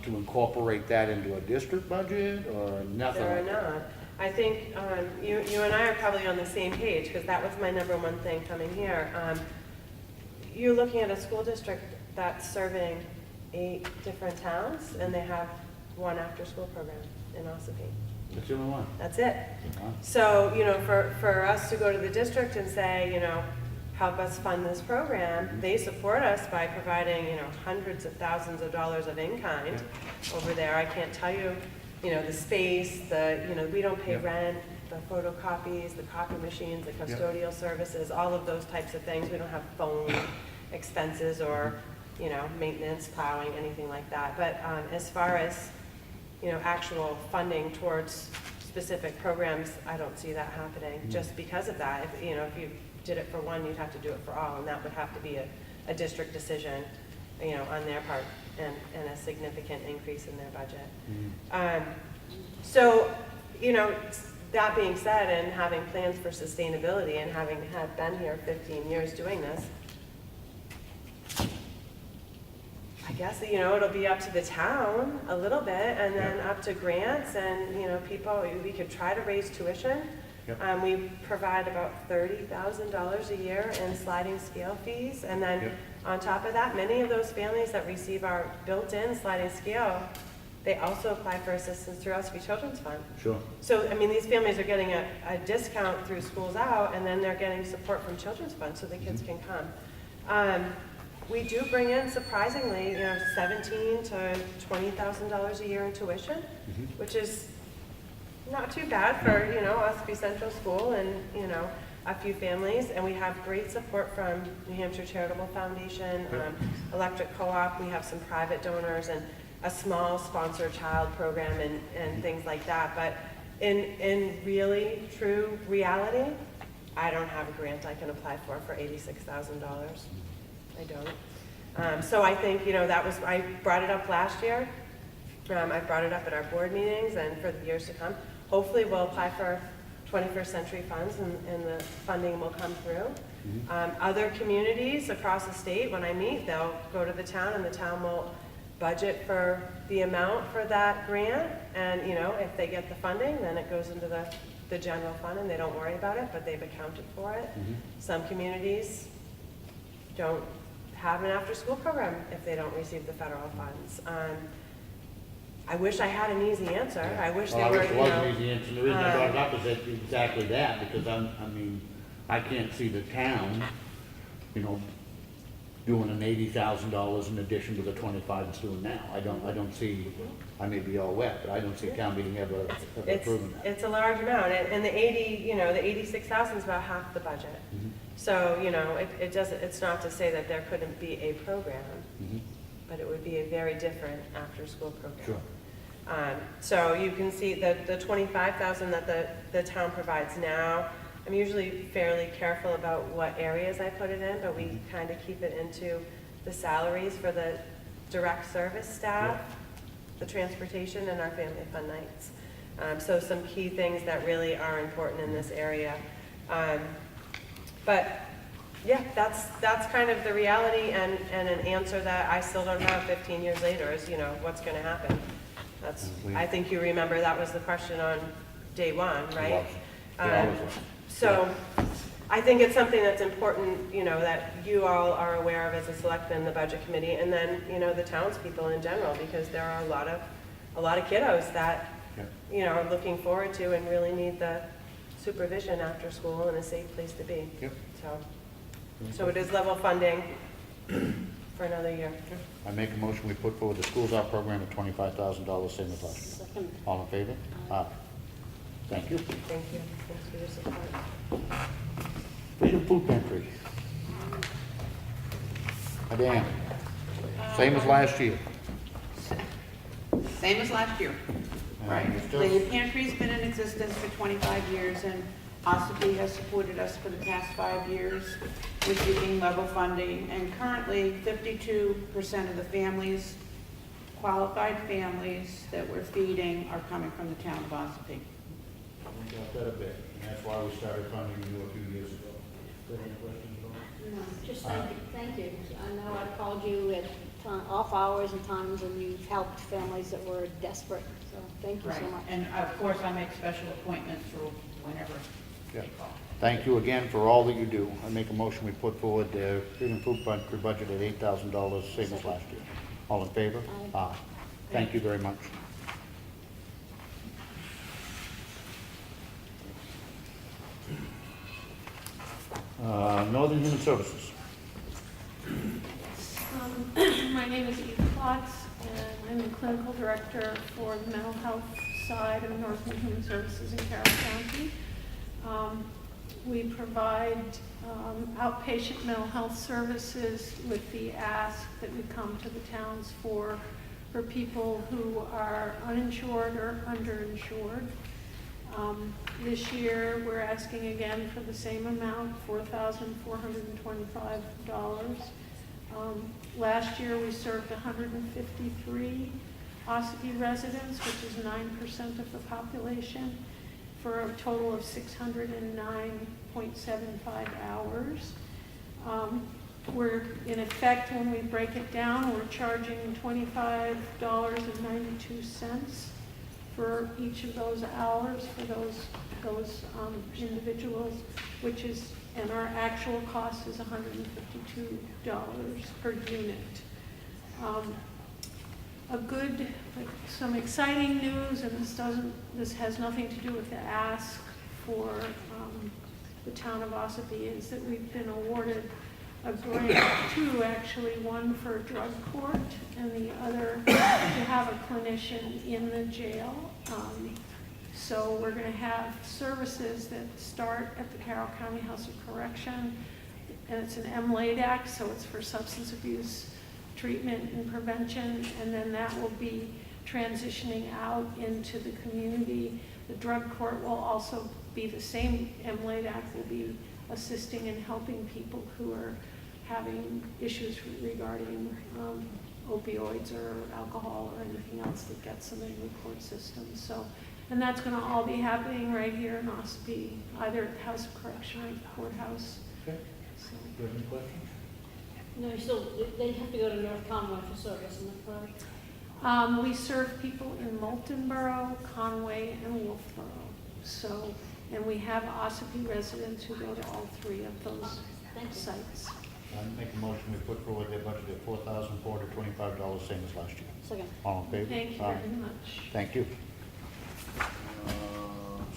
to incorporate that into a district budget, or nothing? there are not. I think you and I are probably on the same page, because that was my #1 thing coming here. You're looking at a school district that's serving 8 different towns, and they have one after-school program. in Ossipee. That's the only one. That's it. Wow. So, you know, for us to go to the district and say, you know, help us fund this program, they support us by providing, you know, hundreds of thousands of dollars of in-kind over there. I can't tell you, you know, the space, you know, we don't pay rent, the photocopies, the copy machines, the custodial services, all of those types of things. We don't have phone expenses or, you know, maintenance, plowing, anything like that. But as far as, you know, actual funding towards specific programs, I don't see that happening just because of that. If, you know, if you did it for one, you'd have to do it for all, and that would have to be a district decision, you know, on their part, and a significant increase in their budget. So, you know, that being said, and having plans for sustainability, and having been here 15 years doing this, I guess, you know, it'll be up to the town a little bit, and then up to grants, and, you know, people, we could try to raise tuition. We provide about $30,000 a year in sliding scale fees, and then on top of that, many of those families that receive our built-in sliding scale, they also apply for assistance through Ossipee Children's Fund. Sure. So, I mean, these families are getting a discount through Schools Out, and then they're getting support from Children's Fund so the kids can come. We do bring in, surprisingly, you know, $17,000 to $20,000 a year in tuition, which is not too bad for, you know, Ossipee Central School and, you know, a few families. And we have great support from New Hampshire Charitable Foundation, Electric Co-op. We have some private donors and a small sponsored child program and things like that. But in really true reality, I don't have a grant I can apply for $86,000. I don't. So I think, you know, I brought it up last year. I brought it up at our board meetings, and for the years to come, hopefully we'll apply for 21st Century funds, and the funding will come through. Other communities across the state, when I meet, they'll go to the town, and the town will budget for the amount for that grant, and, you know, if they get the funding, then it goes into the general fund, and they don't worry about it, but they've accounted for it. Some communities don't have an after-school program if they don't receive the federal funds. I wish I had an easy answer. I wish they were, Well, I wish it was an easy answer. The reason I brought it up is that exactly that, because I mean, I can't see the town, you know, doing an $80,000 in addition to the 25 it's doing now. I don't see, I may be all wet, but I don't see town meeting ever approving that. It's a large amount, and the 80, you know, the 86,000 is about half the budget. So, you know, it's not to say that there couldn't be a program, but it would be a very different after-school program. Sure. So you can see that the 25,000 that the town provides now, I'm usually fairly careful about what areas I put it in, but we kind of keep it into the salaries for the direct service staff, the transportation, and our family fun nights. So some key things that really are important in this area. But yeah, that's kind of the reality, and an answer that I still don't have 15 years later is, you know, what's going to happen. I think you remember that was the question on day one, right? So I think it's something that's important, you know, that you all are aware of as a selectman, the budget committee, and then, you know, the townspeople in general, because there are a lot of kiddos that, you know, are looking forward to and really need the supervision after school and a safe place to be. So it is level funding for another year. I make a motion, we put forward the Schools Out program at $25,000, same as last year. Second. All in favor? Aye. Thank you. Thank you. Thanks for your support. Freedom Food Pantry. Dan, same as last year. Same as last year, right? Still- The pantry's been in existence for 25 years, and Ossipee has supported us for the past 5 years with giving level funding, and currently 52% of the families, qualified families that we're feeding are coming from the town of Ossipee. We got that a bit, and that's why we started funding you a few years ago. Any questions at all? No, just thank you. I know I called you at off hours and times, and you've helped families that were desperate, so thank you so Right, much. and of course I make special appointments for whenever Yeah. they call. Thank you again for all that you do. I make a motion, we put forward the Freedom Food Pantry budget at $8,000, same as last year. All in favor? Aye. Thank you very much. Northern Human Services. My name is Eva Klotz, and I'm the clinical director for the mental health side of Northern Human Services in Carroll County. We provide outpatient mental health services with the ask that we come to the towns for people who are uninsured or underinsured. This year, we're asking again for the same amount, $4,425. Last year, we served 153 Ossipee residents, which is 9% of the population, for a total of 609.75 hours. We're, in effect, when we break it down, we're charging $25.92 for each of those hours for those individuals, which is, and our actual cost is $152 per unit. Some exciting news, and this has nothing to do with the ask for the town of Ossipee, is that we've been awarded a grant, two actually, one for drug court and the other to have a clinician in the jail. So we're going to have services that start at the Carroll County House of Correction, and it's an MLADAC, so it's for substance abuse treatment and prevention, and then that will be transitioning out into the community. The drug court will also be the same. MLADAC will be assisting and helping people who are having issues regarding opioids or alcohol or anything else that gets them in the court system. So, and that's going to all be happening right here in Ossipee, either at the House of Correction or at the courthouse. Okay. So. Do you have any questions? No, so they have to go to North Conway for service, isn't that correct? We serve people in Moulton Borough, Conway, and Wolfboro. So, and we have Ossipee residents who go to all three of those sites. I make a motion, we put forward their budget at $4,425, same as last year. Second. All in favor? Thank you Aye. very much. Thank you.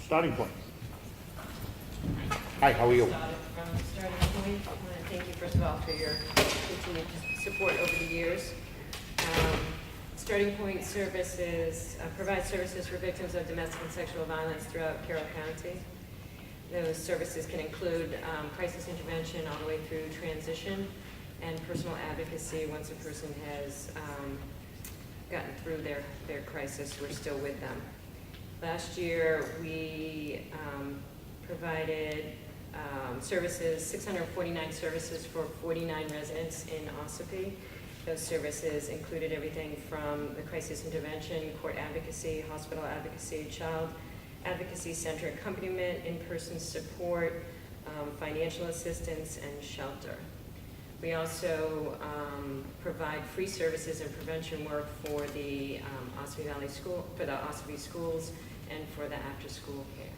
Starting point. Hi, how are you? From the starting point, I want to thank you first of all for your continued support over the years. Starting Point Services provides services for victims of domestic and sexual violence throughout Carroll County. Those services can include crisis intervention all the way through transition and personal advocacy. Once a person has gotten through their crisis, we're still with them. Last year, we provided services, 649 services for 49 residents in Ossipee. Those services included everything from the crisis intervention, court advocacy, hospital advocacy, child advocacy center accompaniment, in-person support, financial assistance, and shelter. We also provide free services and prevention work for the Ossipee Valley School, for the Ossipee schools, and for the after-school care.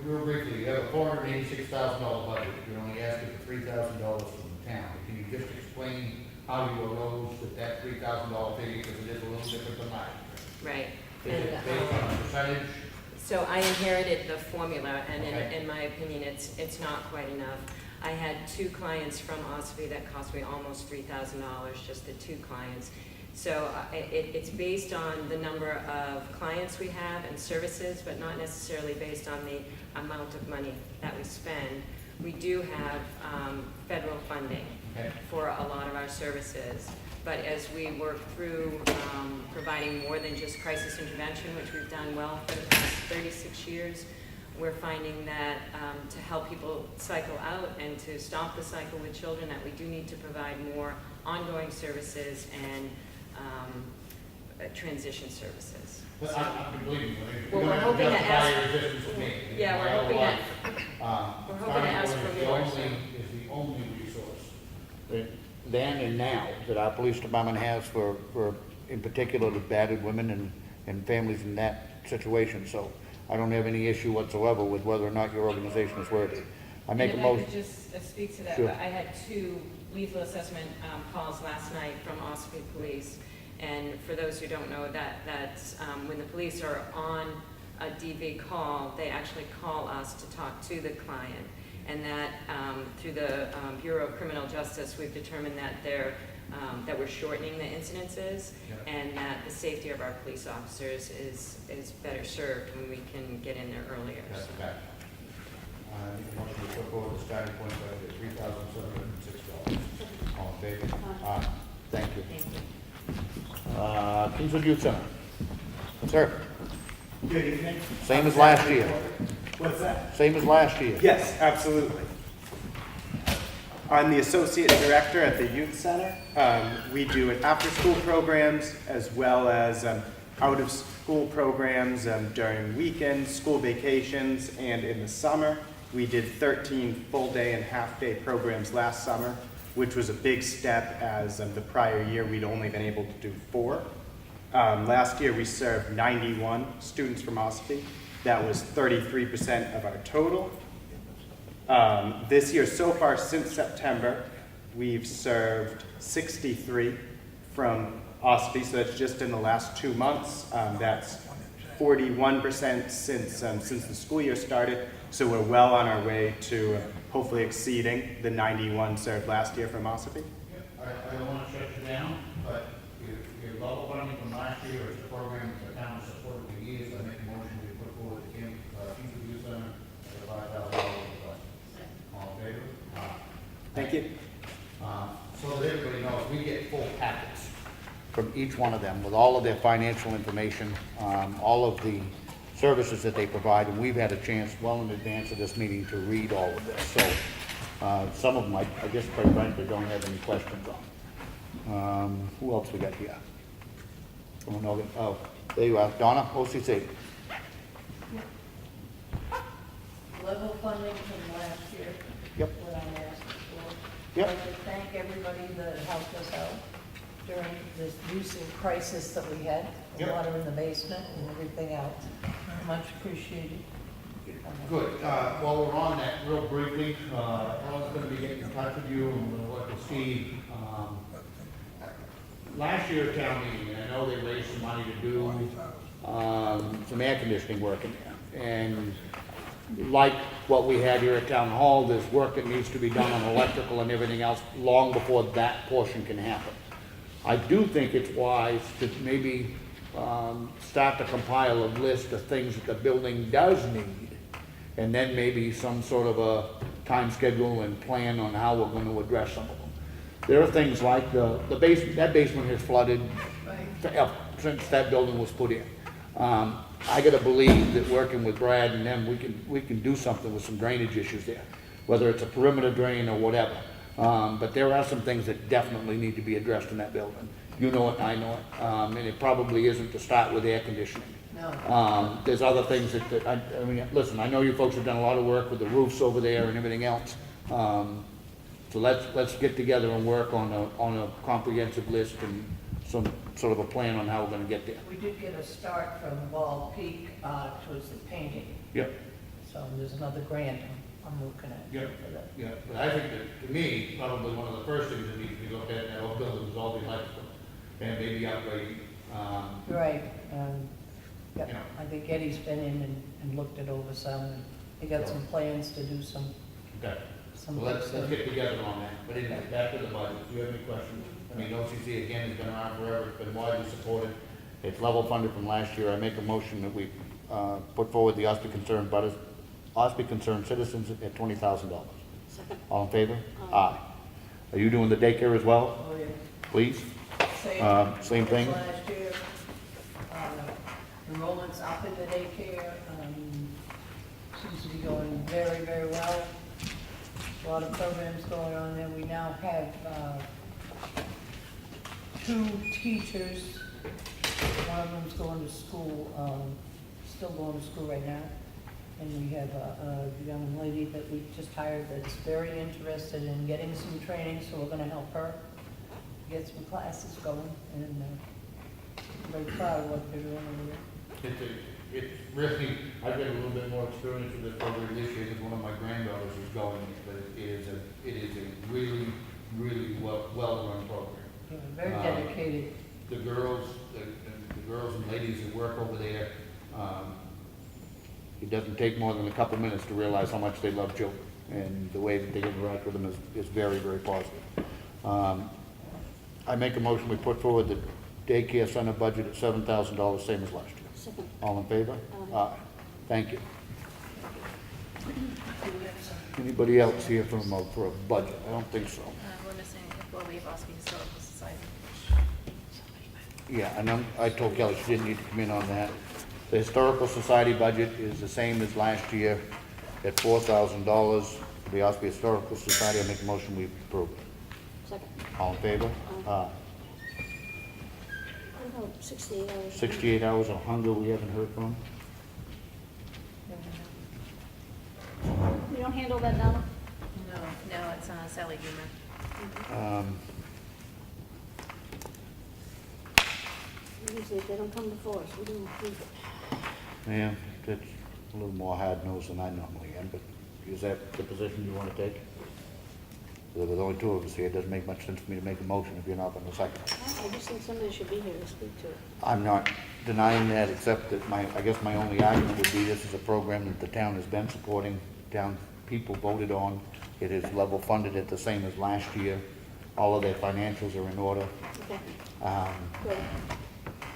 Real briefly, you have a $486,000 budget. You're only asking for $3,000 from the town. Can you just explain how you arose with that $3,000 figure, because it is a little different than mine? Right. Is it based on a percentage? So I inherited the formula, and in my opinion, it's not quite enough. I had two clients from Ossipee that cost me almost $3,000, just the two clients. So it's based on the number of clients we have and services, but not necessarily based on the amount of money that we spend. We do have federal funding for a lot of our services. But as we work through providing more than just crisis intervention, which we've done well for the past 36 years, we're finding that to help people cycle out and to stop the cycle with children, that we do need to provide more ongoing services and transition services. But I believe you. Well, we're hoping to ask. Resistance to me. Yeah, we're hoping to ask for more. Is the only resource then and now that our police department has for in particular the battered women and families in that situation. So I don't have any issue whatsoever with whether or not your organization is worthy. I make a motion. If I could just speak to that, Sure. I had two lethal assessment calls last night from Ossipee Police. And for those who don't know, that's when the police are on a DV call, they actually call us to talk to the client. And that, through the Bureau of Criminal Justice, we've determined that that we're shortening the incidences, and that the safety of our police officers is better served when we can get in there earlier. That's the fact. Need a motion to put forward the starting point by $3,706. All in favor? Aye. Thank you. Kingswood Youth Center. Sir, Good evening. same as last year. What's that? Same as last year. Yes, absolutely. I'm the Associate Director at the Youth Center. We do after-school programs as well as out-of-school programs during weekends, school vacations, and in the summer. We did 13 full-day and half-day programs last summer, which was a big step as the prior year we'd only been able to do 4. Last year we served 91 students from Ossipee. That was 33% of our total. This year, so far since September, we've served 63 from Ossipee, so that's just in the last 2 months. That's 41% since the school year started, so we're well on our way to hopefully exceeding the 91 served last year from Ossipee. I don't want to shut you down, but your level funding from last year is the program that the town has supported for years. I make a motion to put forward the Kingswood Youth Center at $5,000 request. All in favor? Thank you. So that everybody knows, we get full packets from each one of them with all of their financial information, all of the services that they provide, and we've had a chance well in advance of this meeting to read all of this. So some of them, I guess quite frankly, don't have any questions on. Who else we got here? Oh, there you are, Donna, OCC. Level funding from last year. Yep. What I'm asking for. Yep. I'd like to thank everybody that helped us out during this recent crisis that we had. The Yep. water in the basement and everything else. Much appreciated. Good. While we're on that, real briefly, Alan's going to be getting in touch with you, and we'll work with Steve. Last year at town meeting, I know they raised some money to do some air conditioning work in there. And like what we had here at Town Hall, there's work that needs to be done on electrical and everything else long before that portion can happen. I do think it's wise to maybe start to compile a list of things that the building does need, and then maybe some sort of a time schedule and plan on how we're going to address some of them. There are things like the basement. That basement has flooded forever since that building was put in. I got to believe that working with Brad and them, we can do something with some drainage issues there, whether it's a perimeter drain or whatever. But there are some things that definitely need to be addressed in that building. You know it, I know it, and it probably isn't to start with air conditioning. No. There's other things that I mean, listen, I know you folks have done a lot of work with the roofs over there and everything else. So let's get together and work on a comprehensive list and some sort of a plan on how we're going to get there. We did get a start from Wall Peak towards the painting. Yep. So there's another grant I'm looking at. Yeah, yeah, but I think that, to me, probably one of the first things that needs to be looked at in that old building is all the electrical, and maybe upgrade. Right, yep. You know. I think Eddie's been in and looked it over some, and he got some plans to do some. Okay, some so let's stuff. get together on that, but anyway, back to the budget, do you have any questions? I mean, OCC again has been around forever, it's been widely supported, it's level funded from last year. I make a motion that we put forward the Ossipee Concerned Citizens at $20,000. All in favor? Aye. Are you doing the daycare as well? Oh, yeah. Please? Same thing? Last year, enrollment's up in the daycare, seems to be going very, very well. A lot of programs going on there. We now have 2 teachers. One of them's going to school, still going to school right now. And we have a young lady that we just hired that's very interested in getting some training, so we're gonna help her get some classes going, and I'm very proud of what they're doing over there. It's really, I've got a little bit more experience with this program this year because one of my granddaughters is going, but it is a really, really well-run program. Yeah, very dedicated. The girls and ladies that work over there, it doesn't take more than a couple minutes to realize how much they love children, and the way that they interact with them is very, very positive. I make a motion, we put forward the daycare center budget at $7,000, same as last year. Second. All in favor? Aye. Thank you. Anybody else here for a budget? I don't think so. We're missing, well, we have Ossipee Historical Society. Yeah, and I told Kelly she didn't need to come in on that. The Historical Society budget is the same as last year at $4,000 for the Ossipee Historical Society. I make a motion, we approve. Second. All in favor? Aye. What about 68 hours? 68 hours of hunger we haven't heard from. You don't handle that, Donna? No, it's Sally Humor. Usually if they don't come before us, we don't approve it. Yeah, that's a little more hard-nosed than I normally am, but is that the position you want to take? There were only two of us here. It doesn't make much sense for me to make a motion if you're not going to second it. I just think somebody should be here to speak to it. I'm not denying that, except that I guess my only argument would be this is a program that the town has been supporting. Town people voted on. It is level funded at the same as last year. All of their financials are in order. Okay. Good.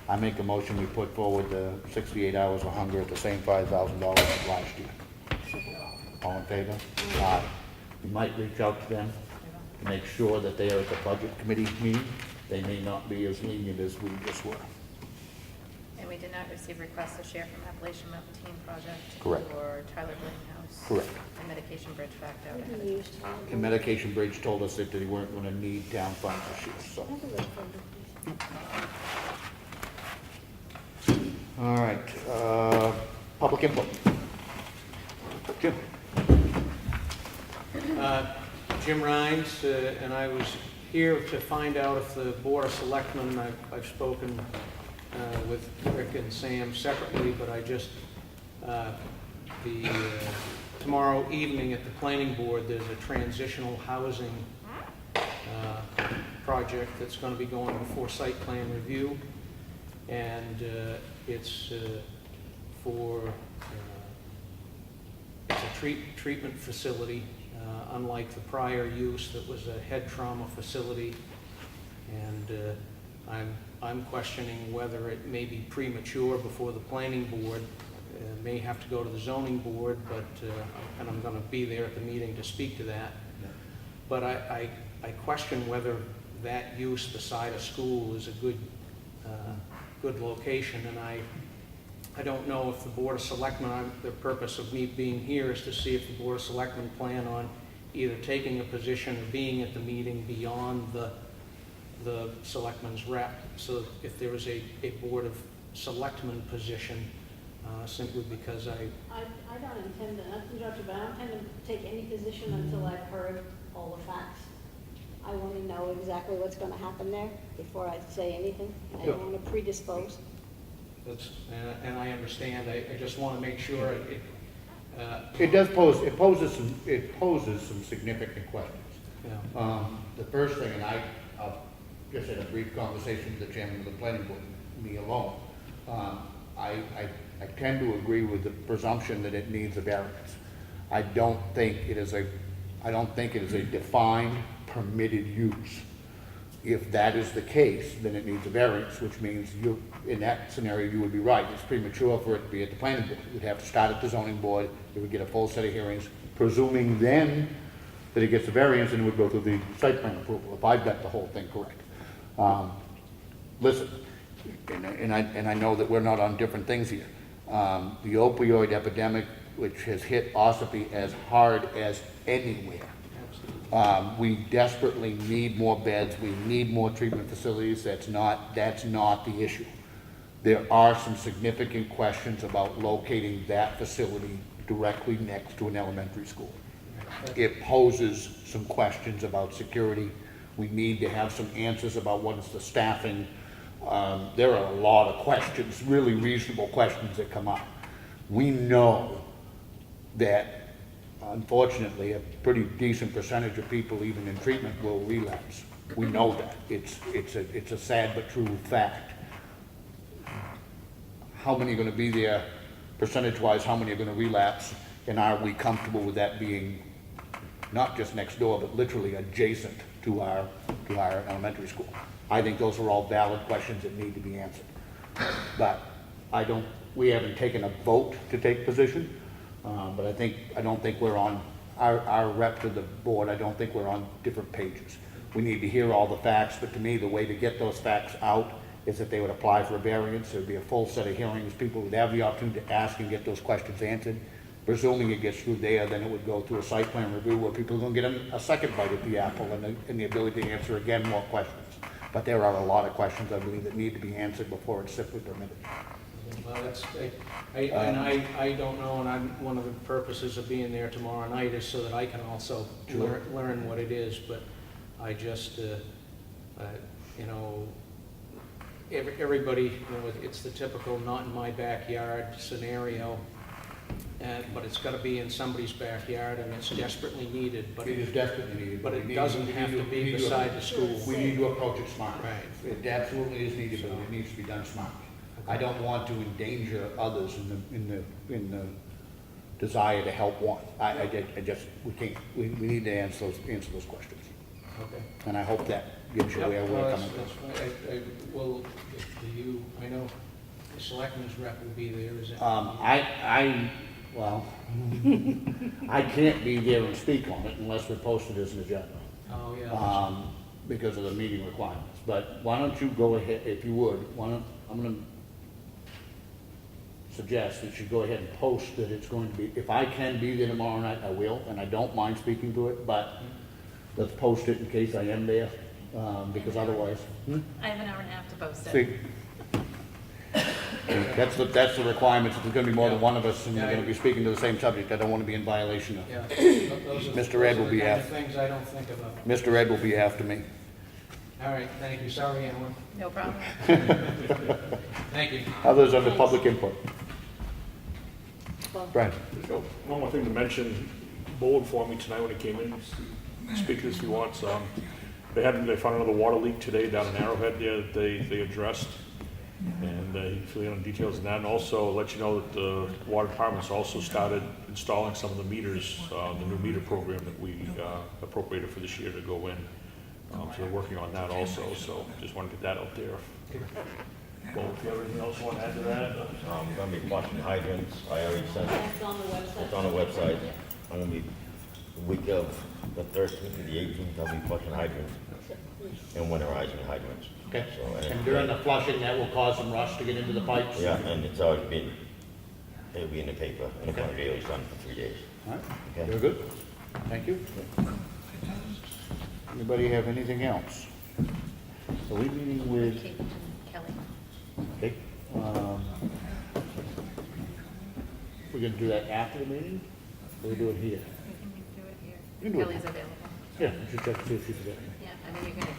I make a motion, we put forward the 68 hours of hunger at the same $5,000 as last year. All in favor? Aye. You might reach out to them to make sure that they are at the budget committee meeting. They may not be as lenient as we just were. And we did not receive requests to share from Appalachian Mountain Teen Project. Correct. Or Tyler Blaine House. Correct. And Medication Bridge backed out ahead of time. And Medication Bridge told us that they weren't going to need town funds this year, so. All right, public input. Jim. Jim Rhines, and I was here to find out if the Board of Selectmen, I've spoken with Rick and Sam separately, but I just, tomorrow evening at the Planning Board, there's a transitional housing project that's going to be going before site plan review, and it's for it's a treatment facility, unlike the prior use that was a head trauma facility, and I'm questioning whether it may be premature before the planning board. May have to go to the zoning board, but and I'm going to be there at the meeting to speak to that. Yeah. But I question whether that use beside a school is a good location, and I don't know if the Board of Selectmen, the purpose of me being here is to see if the Board of Selectmen plan on either taking a position or being at the meeting beyond the Selectmen's rep. So if there was a Board of Selectmen position, simply because I don't intend to, not to interrupt you, but I don't intend to take any position until I've heard all the facts. I want to know exactly what's going to happen there before I say anything. I don't want to predispose. And I understand. I just want to make sure it poses some significant questions. Yeah. The first thing, and I'll just had a brief conversation with the chairman of the planning board, me alone. I tend to agree with the presumption that it needs a variance. I don't think it is a defined permitted use. If that is the case, then it needs a variance, which means in that scenario, you would be right. It's premature for it to be at the planning board. It would have to start at the zoning board. It would get a full set of hearings, presuming then that it gets a variance, and it would go through the site plan approval, if I've got the whole thing correct. Listen, and I know that we're not on different things here. The opioid epidemic, which has hit Ossipee as hard as anywhere. We desperately need more beds. We need more treatment facilities. That's not the issue. There are some significant questions about locating that facility directly next to an elementary school. It poses some questions about security. We need to have some answers about what is the staffing. There are a lot of questions, really reasonable questions that come up. We know that unfortunately, a pretty decent percentage of people, even in treatment, will relapse. We know that. It's a sad but true fact. How many are going to be there percentage-wise, how many are gonna relapse, and are we comfortable with that being not just next door, but literally adjacent to our elementary school? I think those are all valid questions that need to be answered. But we haven't taken a vote to take position, but I don't think we're on, our rep to the board, I don't think we're on different pages. We need to hear all the facts, but to me, the way to get those facts out is that they would apply for a variance. There'd be a full set of hearings. People would have the opportunity to ask and get those questions answered. Presuming it gets through there, then it would go through a site plan review where people are going to get a second bite at the apple and the ability to answer again more questions. But there are a lot of questions, I believe, that need to be answered before it's simply permitted. Well, I don't know, and one of the purposes of being there tomorrow night is so that I can also learn what it is, but I just, everybody, it's the typical not in my backyard scenario, but it's got to be in somebody's backyard, and it's desperately needed. But it is desperately needed. But it doesn't have to be beside the school. We need to approach it smart. Right. It absolutely is needed, but it needs to be done smart. I don't want to endanger others in the desire to help one. We need to answer those questions. Okay. And I hope that gives you where we're coming from. I know the selectmen's rep will be there, is it? Well, I can't be there and speak on it unless we post it as an agenda. Oh, yeah. Because of the meeting requirements. But why don't you go ahead, if you would, I'm gonna suggest that you go ahead and post that it's going to be, if I can be there tomorrow night, I will, and I don't mind speaking to it, but let's post it in case I am there, because otherwise. I have an hour and a half to post it. See, that's the requirements. If there's gonna be more than one of us and we're gonna be speaking to the same subject, I don't wanna be in violation of. Yeah. Mr. Ed will be after. Things I don't think about. Mr. Ed will be after me. All right, thank you. Sorry, Alan. No problem. Thank you. Others under public input. Brad. One more thing to mention, Bo informed me tonight when he came in, speak to this if he wants. They found another water leak today down in Arrowhead there that they addressed. And he filled in on details of that, and also let you know that the water department's also started installing some of the meters, the new meter program that we appropriated for this year to go in. So they're working on that also, so just want to get that out there. Well, if you have anything else you want to add to that? I'm going to be flushing hydrants. I already sent it. It's on the website. It's on the website. I'm going to be, the week of the 13th to the 18th, I'll be flushing hydrants and winterizing hydrants. Okay. So, and during the flushing, that will cause some rust to get into the pipes? Yeah, and it's always been, it'll be in the paper, and it's going to be done for 3 days. All right. Okay. Very good. Thank you. Anybody have anything else? Are we meeting with? Kate and Kelly. Okay. We're gonna do that after the meeting? Or we do it here? We can do it here. You can do it. Kelly's available. Yeah, we should check to see if she's available. Yeah, I mean, you're gonna.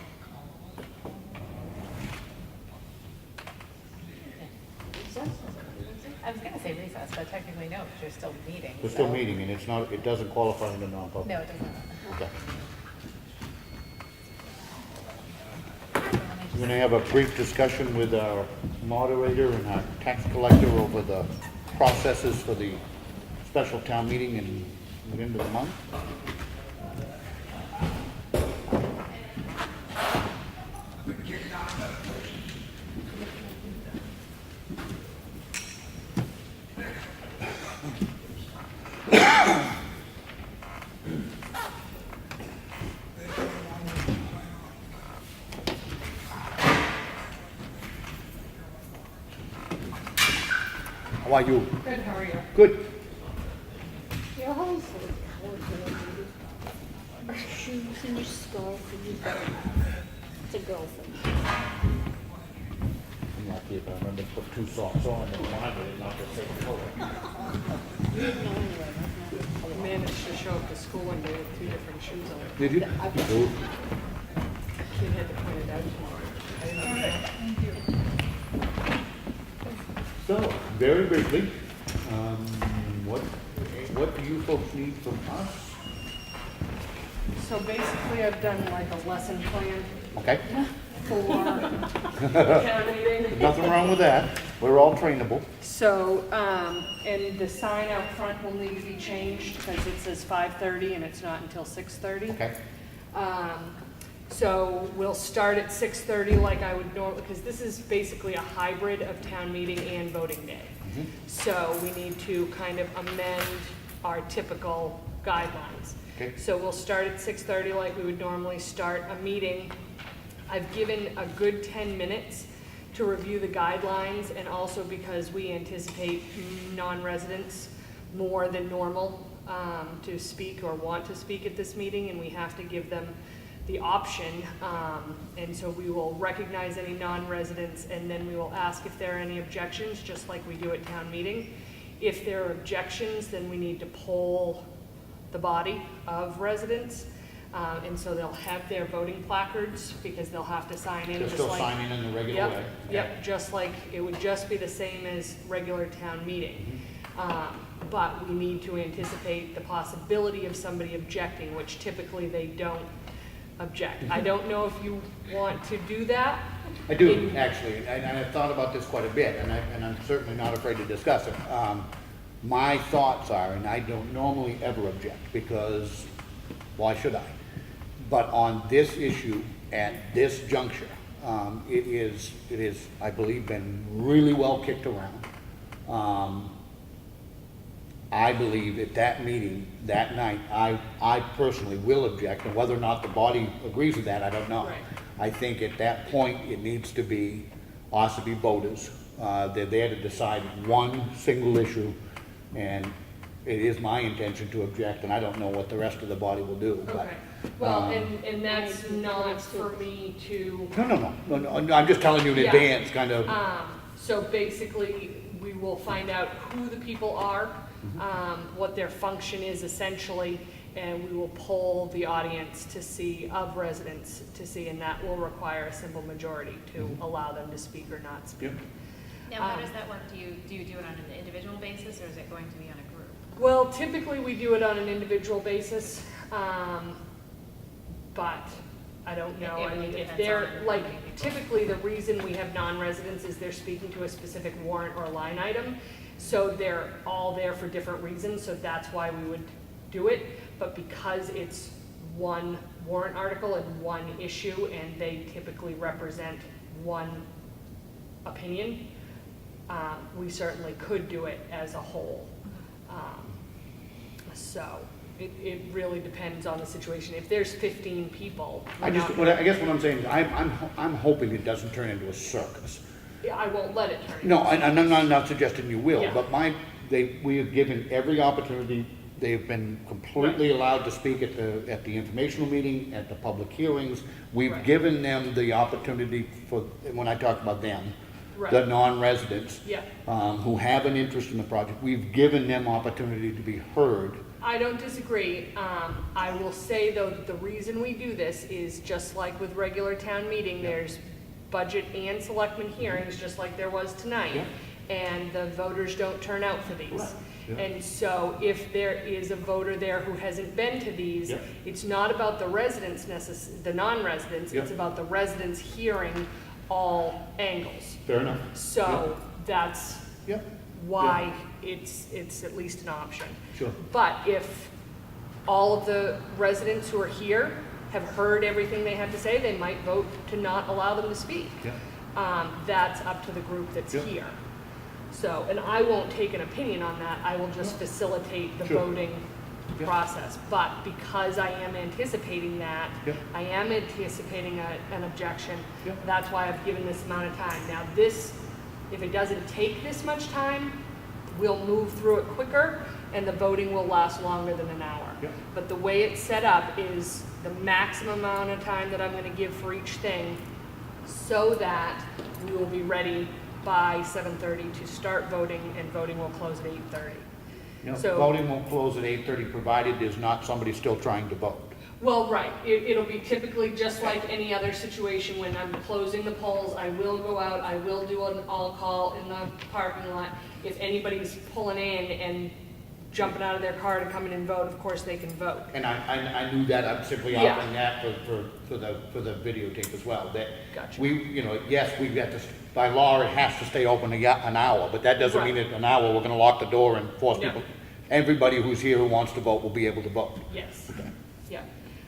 I was gonna say recess, but technically no, because you're still meeting. We're still meeting, and it doesn't qualify under non-public. No, it doesn't. Okay. We're gonna have a brief discussion with our moderator and our tax collector over the processes for the special town meeting in the end of the month. How are you? Good, how are you? Good. Your whole your shoes and your scarf and your belt. It's a girl thing. I'm lucky if I remember to put 2 socks on and one of it, not the same color. I managed to show up to school one day with 2 different shoes on. Did you? I Good. Kid had to point it out tomorrow. I didn't know that. Thank you. So, very briefly, what do you folks need from us? So basically, I've done like a lesson plan Okay? for town meeting. Nothing wrong with that. We're all trainable. So, and the sign out front will need to be changed because it says 5:30 and it's not until 6:30. Okay? So we'll start at 6:30 like I would normally, because this is basically a hybrid of town meeting and voting day. So we need to kind of amend our typical guidelines. Okay. So we'll start at 6:30 like we would normally start a meeting. I've given a good 10 minutes to review the guidelines, and also because we anticipate non-residents more than normal to speak or want to speak at this meeting, and we have to give them the option. And so we will recognize any non-residents, and then we will ask if there are any objections, just like we do at town meeting. If there are objections, then we need to poll the body of residents. And so they'll have their voting placards because they'll have to sign in. They're still signing in the regular way? Yep, just like, it would just be the same as regular town meeting. But we need to anticipate the possibility of somebody objecting, which typically they don't object. I don't know if you want to do that. I do, actually, and I've thought about this quite a bit, and I'm certainly not afraid to discuss it. My thoughts are, and I don't normally ever object, because why should I? But on this issue, at this juncture, it is, I believe, been really well kicked around. I believe at that meeting, that night, I personally will object, and whether or not the body agrees with that, I don't know. Right. I think at that point, it needs to be Ossipee voters. They're there to decide one single issue, and it is my intention to object, and I don't know what the rest of the body will do. But, Okay. Well, and that's not for me to. No, I'm just telling you in Yeah. advance, kind of. So basically, we will find out who the people are, what their function is essentially, and we will poll the audience to see, of residents to see, and that will require a simple majority to allow them to speak or not speak. Now, how does that work? Do you do it on an individual basis, or is it going to be on a group? Well, typically we do it on an individual basis, but I don't know. I mean, if they're, like, typically the reason we have non-residents is they're speaking to a specific warrant or line item. So they're all there for different reasons, so that's why we would do it. But because it's one warrant article and one issue, and they typically represent one opinion, we certainly could do it as a whole. So it really depends on the situation. If there's 15 people. I guess what I'm saying is I'm hoping it doesn't turn into a circus. Yeah, I won't let it turn. No, and I'm not suggesting you will, Yeah. but we have given every opportunity. They've been completely allowed to speak at the informational meeting, at the public hearings. We've given them the opportunity for, when I talk about them, the non-residents who have an interest in the project, we've given them opportunity to be heard. I don't disagree. I will say, though, that the reason we do this is just like with regular town meeting, there's budget and selectmen hearings, just like there was tonight, and the voters don't turn out for these. And so if there is a voter there who hasn't been to these, it's not about the residents, the non-residents, it's about the residents hearing all angles. Fair enough. So that's why it's at least an option. Sure. But if all of the residents who are here have heard everything they have to say, they might vote to not allow them to speak. That's up to the group that's here. So, and I won't take an opinion on that, I will just facilitate the voting process. But because I am anticipating that, I am anticipating an objection, that's why I've given this amount of time. Now this, if it doesn't take this much time, we'll move through it quicker, and the voting will last longer than an hour. But the way it's set up is the maximum amount of time that I'm going to give for each thing, so that we will be ready by 7:30 to start voting, and voting will close at 8:30. So voting won't close at 8:30, provided there's not somebody still trying to vote. Well, right. It'll be typically just like any other situation. When I'm closing the polls, I will go out, I will do an all-call in the parking lot. If anybody's pulling in and jumping out of their car to come in and vote, of course they can vote. And I knew that, I'm simply Yeah. offering that for the videotape as well, that Gotcha. we, yes, we've got to, by law, it has to stay open an hour, but that doesn't mean Right. that an hour, we're gonna lock the door and force No. people. Everybody who's here who wants to vote will be able to vote. Yes, yeah.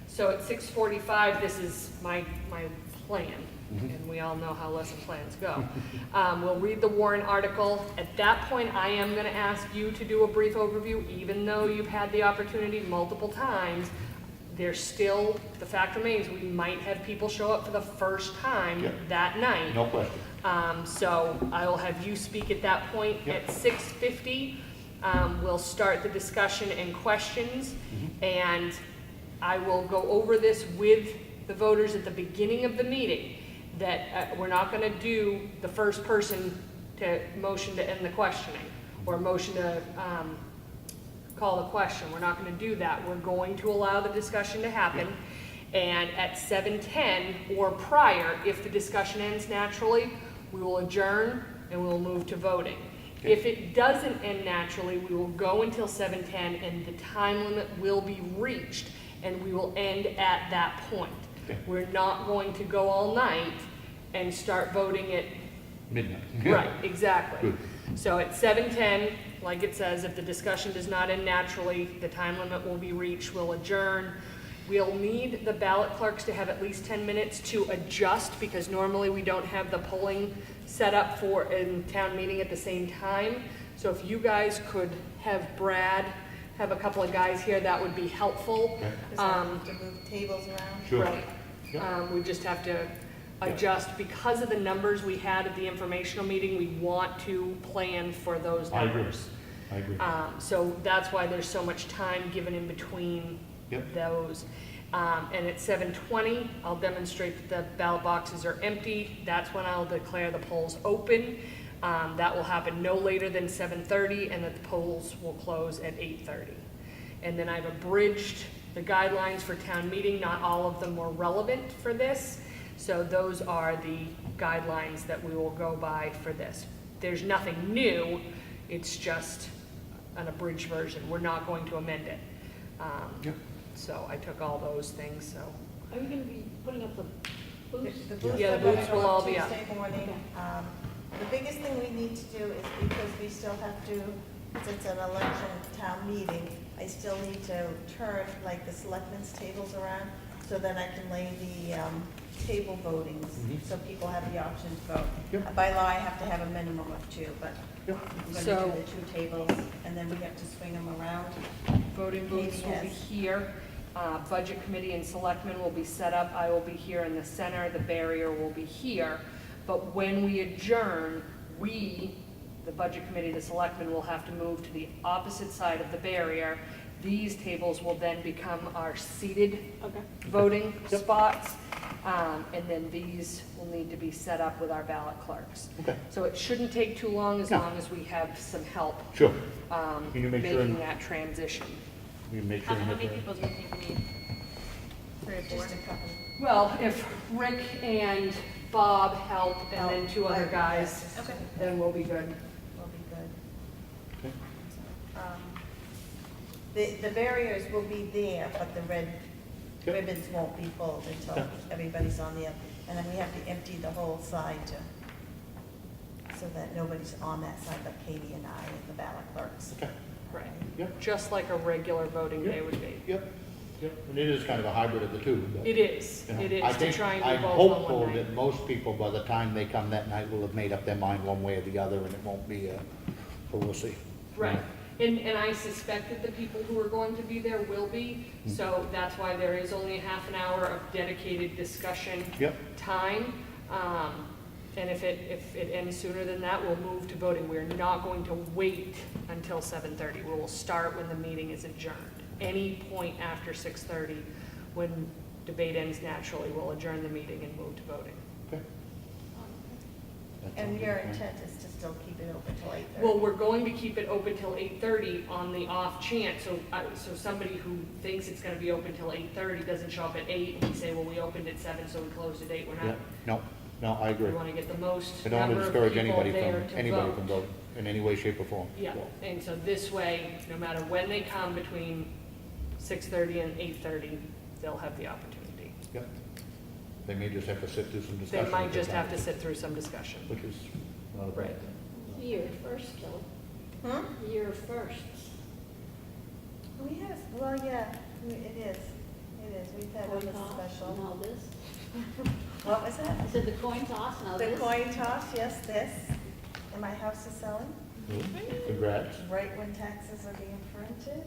So at 6:45, this is my plan, and we all know how lesson plans go. We'll read the warrant article. At that point, I am gonna ask you to do a brief overview, even though you've had the opportunity multiple times. There's still, the fact remains, we might have people show up for the first time Yeah. that night. No question. So I will have you speak at that point. At 6:50, we'll start the discussion and questions, and I will go over this with the voters at the beginning of the meeting, that we're not going to do the first person to motion to end the questioning, or motion to call the question. We're not going to do that. We're going to allow the discussion to happen. And at 7:10 or prior, if the discussion ends naturally, we will adjourn and we will move to voting. If it doesn't end naturally, we will go until 7:10 and the time limit will be reached and we will end at that point. We're not going to go all night and start voting at Midnight. right, exactly. Good. So at 7:10, like it says, if the discussion does not end naturally, the time limit will be reached, we'll adjourn. We'll need the ballot clerks to have at least 10 minutes to adjust, because normally we don't have the polling set up for in town meeting at the same time. So if you guys could have Brad have a couple of guys here, that would be helpful. To move tables around? Sure. Right. We just have to adjust because of the numbers we had at the informational meeting. We want to plan for those numbers. I agree. So that's why there's so much time given in between those. And at 7:20, I'll demonstrate that the ballot boxes are empty. That's when I'll declare the polls open. That will happen no later than 7:30, and that the polls will close at 8:30. And then I've abridged the guidelines for town meeting. Not all of them were relevant for this. So those are the guidelines that we will go by for this. There's nothing new. It's just an abridged version. We're not going to amend it. So I took all those things, so. Are you gonna be putting up the booths? The booths Yeah, are the gonna booths go will all be up. Tuesday morning. The biggest thing we need to do is, because we still have to, since it's an election town meeting, I still need to turn like the selectmen's tables around, so then I can lay the table votings, so people have the option to vote. By law, I have to have a minimum of 2, but I'm gonna So- do the 2 tables, and then we have to swing them around. Voting booths will be here. Budget committee and selectmen will be set up. I will be here in the center. The barrier will be here. But when we adjourn, the budget committee, the selectmen, will have to move to the opposite side of the barrier. These tables will then become our seated voting spots. And then these will need to be set up with our ballot clerks. So it shouldn't take too long, as long as we have some help. Sure. Can you make sure Making that transition. You make sure. How many people do you think we need? 3 or 4? Just a couple. Well, if Rick and Bob help, and then 2 other guys, Okay. then we'll be good. Will be good. The barriers will be there, but the red ribbons won't be pulled until everybody's on the, and then we have to empty the whole side so that nobody's on that side but Katie and I and the ballot clerks. Right. Just like a regular voting day would be. Yep. And it is kind of a hybrid of the two. But, It is. It is I to think, try and I'm do both on hopeful one night. that most people, by the time they come that night, will have made up their mind one way or the other, and it won't be so we'll see. Right. And I suspect that the people who are going to be there will be, so that's why there is only a half an hour of dedicated discussion time. And if it ends sooner than that, we'll move to voting. We're not going to wait until 7:30. We will start when the meeting is adjourned. Any point after 6:30, when debate ends naturally, we'll adjourn the meeting and move to voting. And your intent is to still keep it open till 8:30? Well, we're going to keep it open till 8:30 on the off chance, so somebody who thinks it's gonna be open till 8:30 doesn't show up at 8, and we say, well, we opened at 7, so we closed at 8. We're not. No, I agree. We wanna get the most I don't want number to of discourage people anybody there from, to anybody vote. from voting. in any way, shape, or form. Yeah, and so this way, no matter when they come between 6:30 and 8:30, they'll have the opportunity. Yep. They may just have to sit through some They discussion. might just have to sit through some discussion. Which is not a bad Right. thing. You're first, Kelly. You're first. We have, well, yeah, it is. It is. We've had Coin a toss, special. now this. What was that? I said the coin toss, now The this. coin toss, yes, this. And my house is selling Congrats. right when taxes are being printed.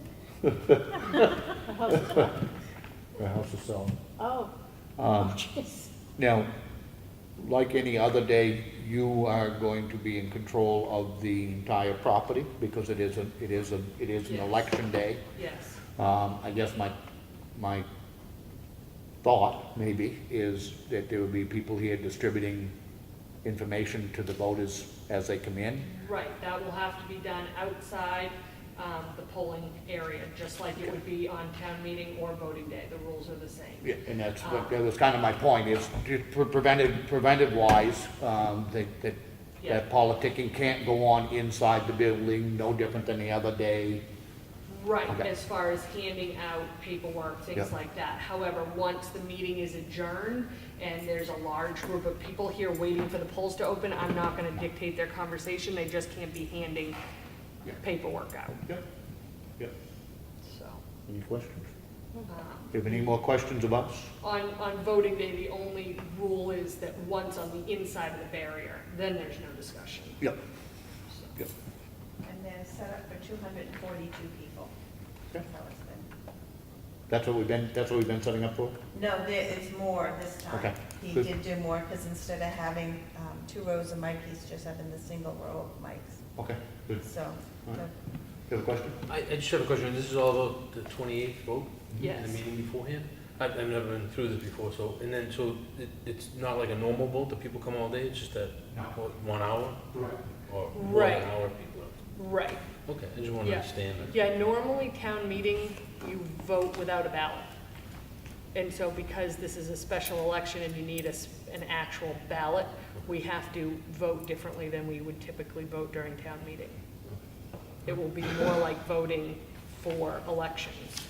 The house is what? The house is selling. Oh. Um, Jeez. Now, like any other day, you are going to be in control of the entire property because it is an Yes. election day. Yes. I guess my thought maybe is that there will be people here distributing information to the voters as they come in. Right, that will have to be done outside the polling area, just like it would be on town meeting or voting day. The rules are the same. Yeah, and that was kind of my point, is preventive wise, that politicking can't go on inside the building, no different than the other day. Right, Okay. as far as handing out paperwork, things Yep. like that. However, once the meeting is adjourned and there's a large group of people here waiting for the polls to open, I'm not gonna dictate their conversation. They just can't be handing paperwork out. Yep. Yep. So, Any questions? um, Do you have any more questions of us? on voting day, the only rule is that once on the inside of the barrier, then there's no discussion. Yep. Yep. And they're set up for 242 people. That's how it's been. That's what we've been setting up for? No, it's more this time. Okay. He Good. did do more because instead of having 2 rows of mic, he's just having the single row of mics. Okay, good. So, All right. the- You have a question? I just have a question. This is all about the 28th vote? Yes. The meeting beforehand? I've never been through this before, so, and then, so it's not like a normal vote that people come all day? It's just that, what, 1 hour? Right. Or more than Right. an hour people? Right. Okay, I just want to Yeah. understand it. Yeah, normally town meeting, you vote without a ballot. And so because this is a special election and you need an actual ballot, we have to vote differently than we would typically vote during town meeting. It will be more like voting for elections,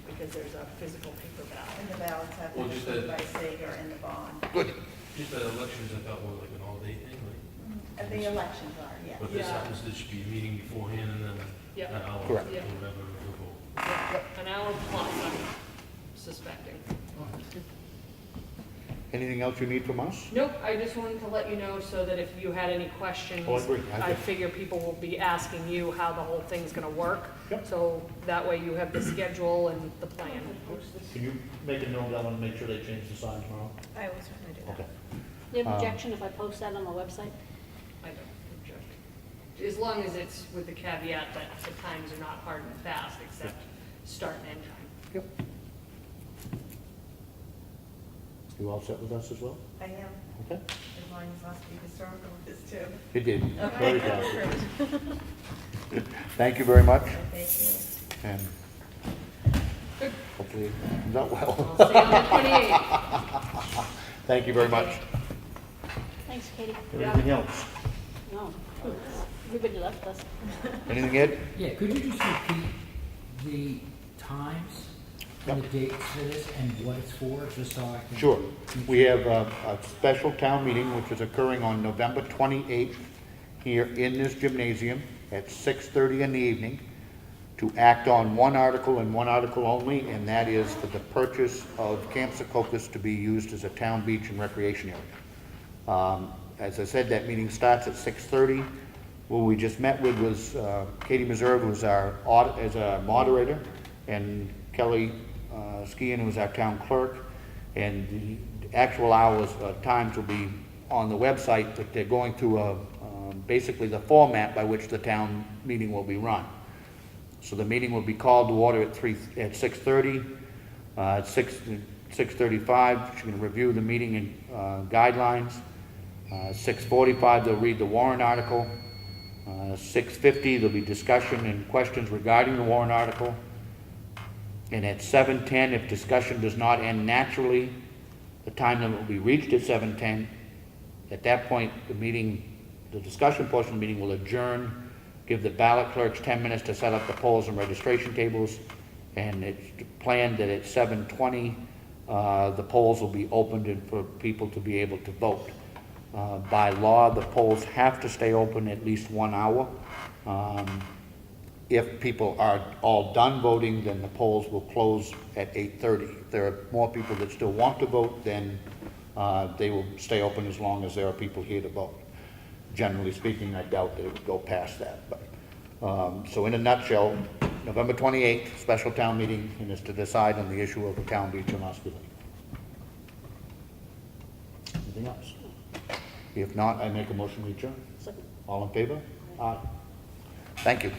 because there's a physical paper ballot. and the ballots have to Well, be just approved that- by Sager and the bond. Good. Just that elections, I thought were like an all-day thing, like, And the elections are, yes. but this Yeah. happens, there should be a meeting beforehand and then Yep. an hour or Correct. Yep. whatever to vote. An hour plus, I'm suspecting. Anything else you need from us? Nope, I just wanted to let you know so that if you had any questions, Oh, I agree. I figure people will be asking you how the whole thing's gonna work. So that way you have the schedule and the plan. Can you make a note, I want to make sure they change the sign tomorrow? I will certainly do Okay. Do you have objection if I post that on the website? I don't object. As long as it's with the caveat that the times are not hard and fast, except start and end time. Yep. You all set with us as well? I am, Okay. as long as Ossipee Historical is too. It did. Okay. Very positive. Thank you very much. Thank you. And hopefully it comes out well. I'll see you on the 28th. Thank you very much. Thanks, Katie. Anything else? No, everybody left us. Anything, Ed? Yeah, could you just repeat the times and the dates for this and what it's for, just so I can... Sure. We have a special town meeting, which is occurring on November 28th here in this gymnasium at 6:30 in the evening to act on one article and one article only, and that is for the purchase of Camp Secocas to be used as a town beach and recreation area. As I said, that meeting starts at 6:30. Who we just met with was Katie Meserve, who's our moderator, and Kelly Skian, who's our town clerk. And the actual hours, times will be on the website, but they're going through basically the format by which the town meeting will be run. So the meeting will be called to order at 6:30. At 6:35, she's going to review the meeting and guidelines. 6:45, they'll read the warrant article. 6:50, there'll be discussion and questions regarding the warrant article. And at 7:10, if discussion does not end naturally, the time limit will be reached at 7:10. At that point, the meeting the discussion portion of the meeting will adjourn, give the ballot clerks 10 minutes to set up the polls and registration tables, and it's planned that at 7:20, the polls will be opened and for people to be able to vote. By law, the polls have to stay open at least 1 hour. If people are all done voting, then the polls will close at 8:30. If there are more people that still want to vote, then they will stay open as long as there are people here to vote. Generally speaking, I doubt that it would go past that. But, so in a nutshell, November 28th, special town meeting, and is to decide on the issue of the town beach in Ossipee. Anything else? If not, I make a motion to adjourn. Second. All in favor? Aye. Thank you.